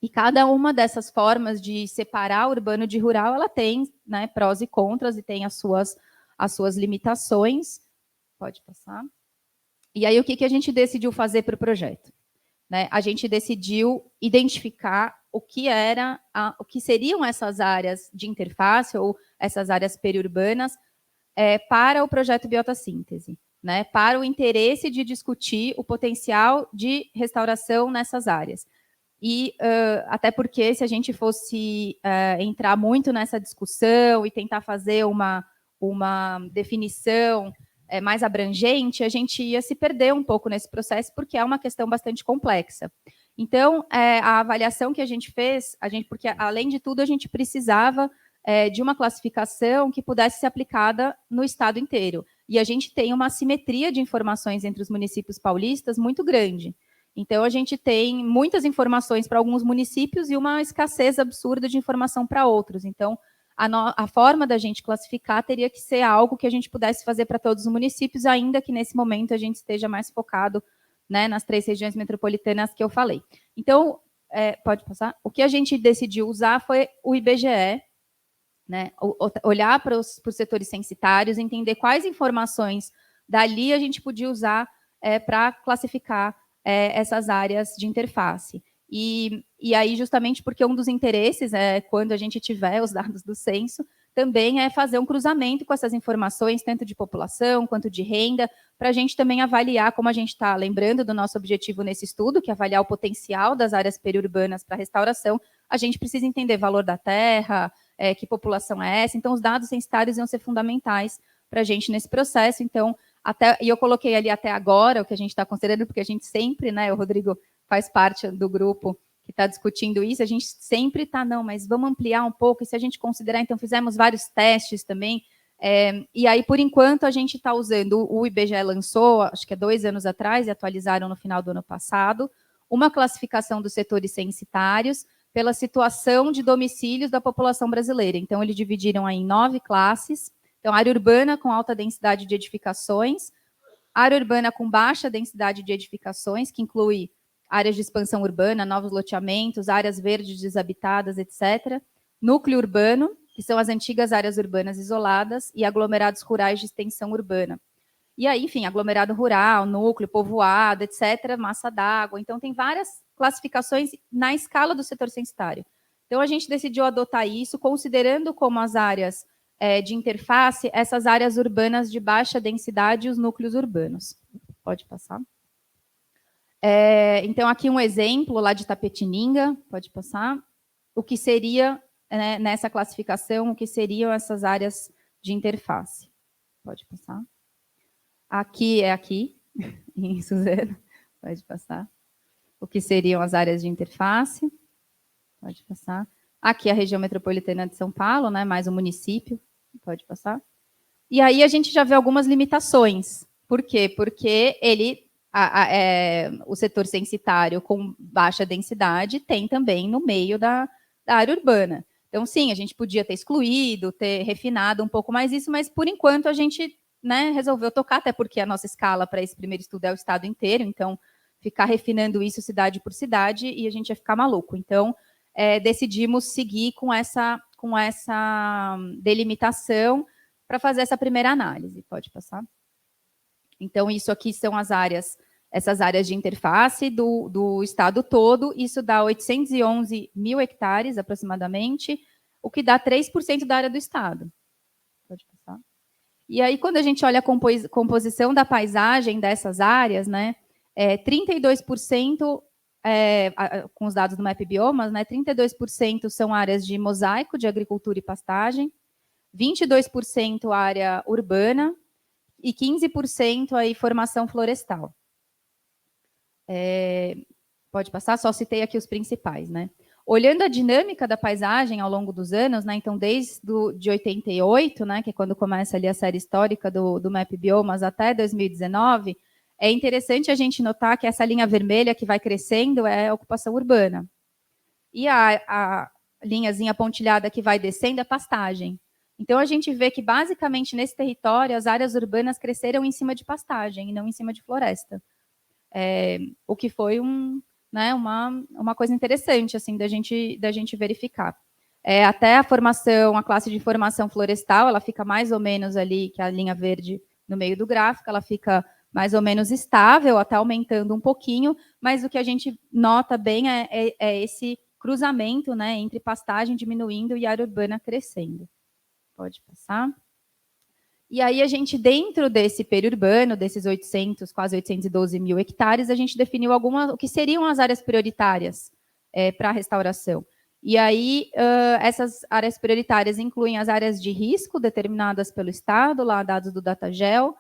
E cada uma dessas formas de separar urbano de rural, ela tem, né, prós e contras e tem as suas limitações. Pode passar. E aí, o que a gente decidiu fazer para o projeto? Né? A gente decidiu identificar o que seriam essas áreas de interface ou essas áreas periurbanas para o projeto Biotassíntese, né? Para o interesse de discutir o potencial de restauração nessas áreas. E até porque, se a gente fosse entrar muito nessa discussão e tentar fazer uma definição mais abrangente, a gente ia se perder um pouco nesse processo, porque é uma questão bastante complexa. Então, a avaliação que a gente fez, porque, além de tudo, a gente precisava de uma classificação que pudesse ser aplicada no estado inteiro. E a gente tem uma assimetria de informações entre os municípios paulistas muito grande. Então, a gente tem muitas informações para alguns municípios e uma escassez absurda de informação para outros. Então, a forma da gente classificar teria que ser algo que a gente pudesse fazer para todos os municípios, ainda que nesse momento a gente esteja mais focado, né, nas 3 regiões metropolitanas que eu falei. Então, pode passar? O que a gente decidiu usar foi o IBGE, né, olhar para os setores censitários, entender quais informações dali a gente podia usar para classificar essas áreas de interface. E aí, justamente porque um dos interesses, quando a gente tiver os dados do censo, também é fazer um cruzamento com essas informações, tanto de população quanto de renda, para a gente também avaliar, como a gente está lembrando do nosso objetivo nesse estudo, que é avaliar o potencial das áreas periurbanas para restauração, a gente precisa entender valor da terra, que população é essa. Então, os dados censitários iam ser fundamentais para a gente nesse processo. Então, e eu coloquei ali até agora o que a gente está considerando, porque a gente sempre, né, o Rodrigo faz parte do grupo que está discutindo isso, a gente sempre está, não, mas vamos ampliar um pouco, e se a gente considerar, então fizemos vários testes também, e aí, por enquanto, a gente está usando, o IBGE lançou, acho que 2 anos atrás, e atualizaram no final do ano passado, uma classificação dos setores censitários pela situação de domicílios da população brasileira. Então, eles dividiram aí em 9 classes. Então, área urbana com alta densidade de edificações, área urbana com baixa densidade de edificações, que inclui áreas de expansão urbana, novos loteamentos, áreas verdes desabitadas, etc. Núcleo urbano, que são as antigas áreas urbanas isoladas, e aglomerados rurais de extensão urbana. E aí, enfim, aglomerado rural, núcleo, povoado, etc., massa d'água. Então, tem várias classificações na escala do setor censitário. Então, a gente decidiu adotar isso, considerando como as áreas de interface, essas áreas urbanas de baixa densidade e os núcleos urbanos. Pode passar. Então, aqui um exemplo lá de Tapetininga, pode passar. O que seria, né, nessa classificação, o que seriam essas áreas de interface. Pode passar. Aqui é aqui, em Suzano, pode passar. O que seriam as áreas de interface. Pode passar. Aqui a região metropolitana de São Paulo, né, mais o município. Pode passar. E aí a gente já vê algumas limitações. Por quê? Porque o setor censitário com baixa densidade tem também no meio da área urbana. Então, sim, a gente podia ter excluído, ter refinado um pouco mais isso, mas, por enquanto, a gente, né, resolveu tocar, até porque a nossa escala para esse primeiro estudo é o estado inteiro, então, ficar refinando isso cidade por cidade e a gente ia ficar maluco. Então, decidimos seguir com essa delimitação para fazer essa primeira análise. Pode passar. Então, isso aqui são essas áreas de interface do estado todo. Isso dá 811 mil hectares, aproximadamente, o que dá 3% da área do estado. Pode passar. E aí, quando a gente olha a composição da paisagem dessas áreas, né, 32%, com os dados do Map Biomas, né, 32% são áreas de mosaico, de agricultura e pastagem, 22% área urbana e 15% aí formação florestal. Pode passar? Só citei aqui os principais, né? Olhando a dinâmica da paisagem ao longo dos anos, né, então desde de 88, né, que é quando começa ali a série histórica do Map Biomas, até 2019, é interessante a gente notar que essa linha vermelha que vai crescendo é a ocupação urbana. E a linhazinha pontilhada que vai descendo é pastagem. Então, a gente vê que, basicamente, nesse território, as áreas urbanas cresceram em cima de pastagem e não em cima de floresta. O que foi né, uma coisa interessante assim da gente verificar. Até a classe de formação florestal, ela fica mais ou menos ali, que é a linha verde no meio do gráfico, ela fica mais ou menos estável, até aumentando um pouquinho, mas o que a gente nota bem é esse cruzamento, né, entre pastagem diminuindo e área urbana crescendo. Pode passar. E aí a gente, dentro desse periurbano, desses quase 812 mil hectares, a gente definiu o que seriam as áreas prioritárias para a restauração. E aí, essas áreas prioritárias incluem as áreas de risco determinadas pelo Estado, lá dados do Datagel,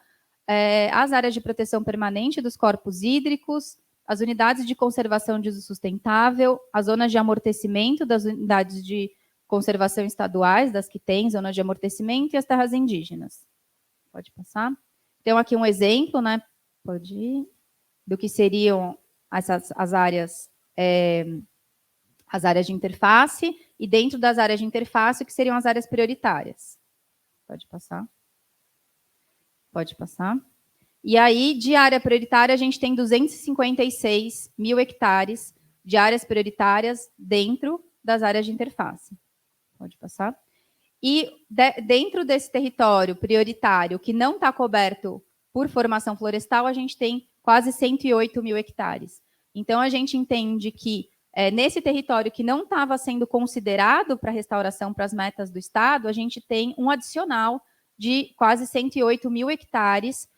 as áreas de proteção permanente dos corpos hídricos, as unidades de conservação de uso sustentável, as zonas de amortecimento das unidades de conservação estaduais, das que têm zonas de amortecimento, e as terras indígenas. Pode passar. Então, aqui um exemplo, né? Pode ir. Do que seriam as áreas de interface, e dentro das áreas de interface, o que seriam as áreas prioritárias. Pode passar. Pode passar. E aí, de área prioritária, a gente tem 256 mil hectares de áreas prioritárias dentro das áreas de interface. Pode passar. E dentro desse território prioritário, que não está coberto por formação florestal, a gente tem quase 108 mil hectares. Então, a gente entende que nesse território que não estava sendo considerado para restauração para as metas do Estado, a gente tem um adicional de quase 108 mil hectares,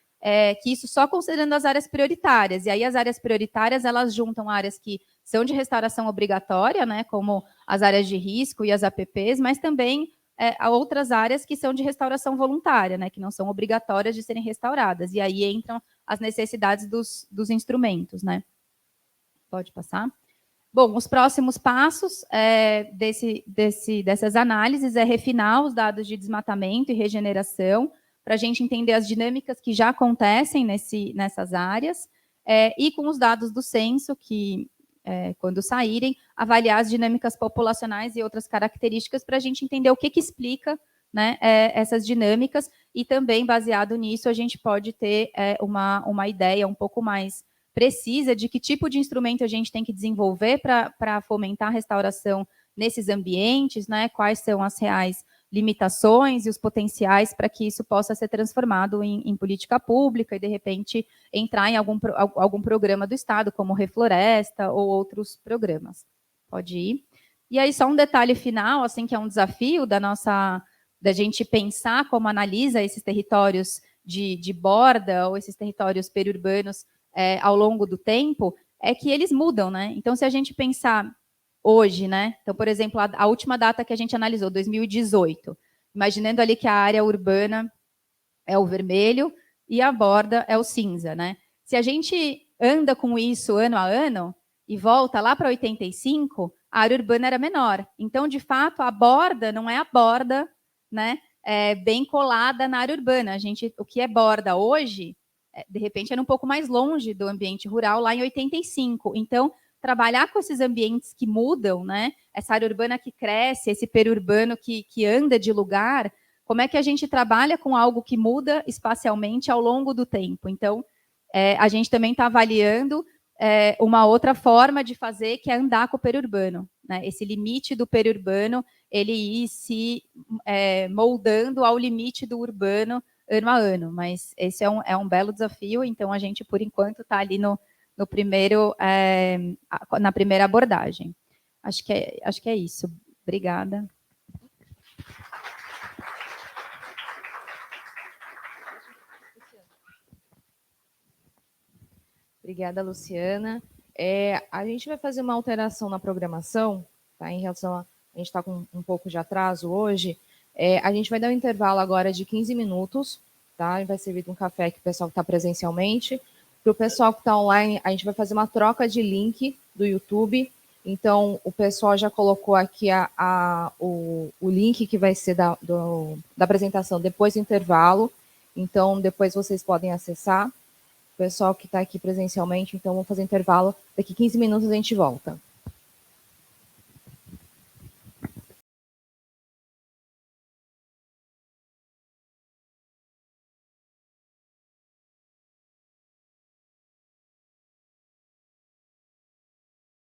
que isso só considerando as áreas prioritárias. E aí as áreas prioritárias, elas juntam áreas que são de restauração obrigatória, né, como as áreas de risco e as APPs, mas também há outras áreas que são de restauração voluntária, né, que não são obrigatórias de serem restauradas. E aí entram as necessidades dos instrumentos, né. Pode passar. Bom, os próximos passos dessas análises é refinar os dados de desmatamento e regeneração, para a gente entender as dinâmicas que já acontecem nessas áreas, e com os dados do censo, que, quando saírem, avaliar as dinâmicas populacionais e outras características, para a gente entender o que explica, né, essas dinâmicas, e também, baseado nisso, a gente pode ter uma ideia um pouco mais precisa de que tipo de instrumento a gente tem que desenvolver para fomentar a restauração nesses ambientes, né? Quais são as reais limitações e os potenciais para que isso possa ser transformado em política pública e, de repente, entrar em algum programa do Estado, como Refloresta ou outros programas. Pode ir. E aí, só um detalhe final, assim, que é um desafio da gente pensar como analisa esses territórios de borda ou esses territórios periurbanos ao longo do tempo, é que eles mudam, né? Então, se a gente pensar hoje, né? Então, por exemplo, a última data que a gente analisou, 2018, imaginando ali que a área urbana é o vermelho e a borda é o cinza, né? Se a gente anda com isso ano a ano e volta lá para 85, a área urbana era menor. Então, de fato, a borda não é a borda, né? Bem colada na área urbana. O que é borda hoje, de repente, era um pouco mais longe do ambiente rural, lá em 85. Então, trabalhar com esses ambientes que mudam, né? Essa área urbana que cresce, esse periurbano que anda de lugar, como é que a gente trabalha com algo que muda espacialmente ao longo do tempo? Então, a gente também está avaliando uma outra forma de fazer, que é andar com o periurbano, né? Esse limite do periurbano, ele ir se moldando ao limite do urbano ano a ano, mas esse é um belo desafio, então a gente, por enquanto, está ali no primeiro, na primeira abordagem. Acho que é isso. Obrigada. Obrigada, Luciana. A gente vai fazer uma alteração na programação, tá? Em relação a gente está com um pouco de atraso hoje. A gente vai dar um intervalo agora de 15 minutos, tá? Vai servir um café aqui para o pessoal que está presencialmente. Para o pessoal que está online, a gente vai fazer uma troca de link do YouTube. Então, o pessoal já colocou aqui o link que vai ser da apresentação depois do intervalo. Então, depois vocês podem acessar. O pessoal que está aqui presencialmente, então, vamos fazer intervalo. Daqui 15 minutos a gente volta.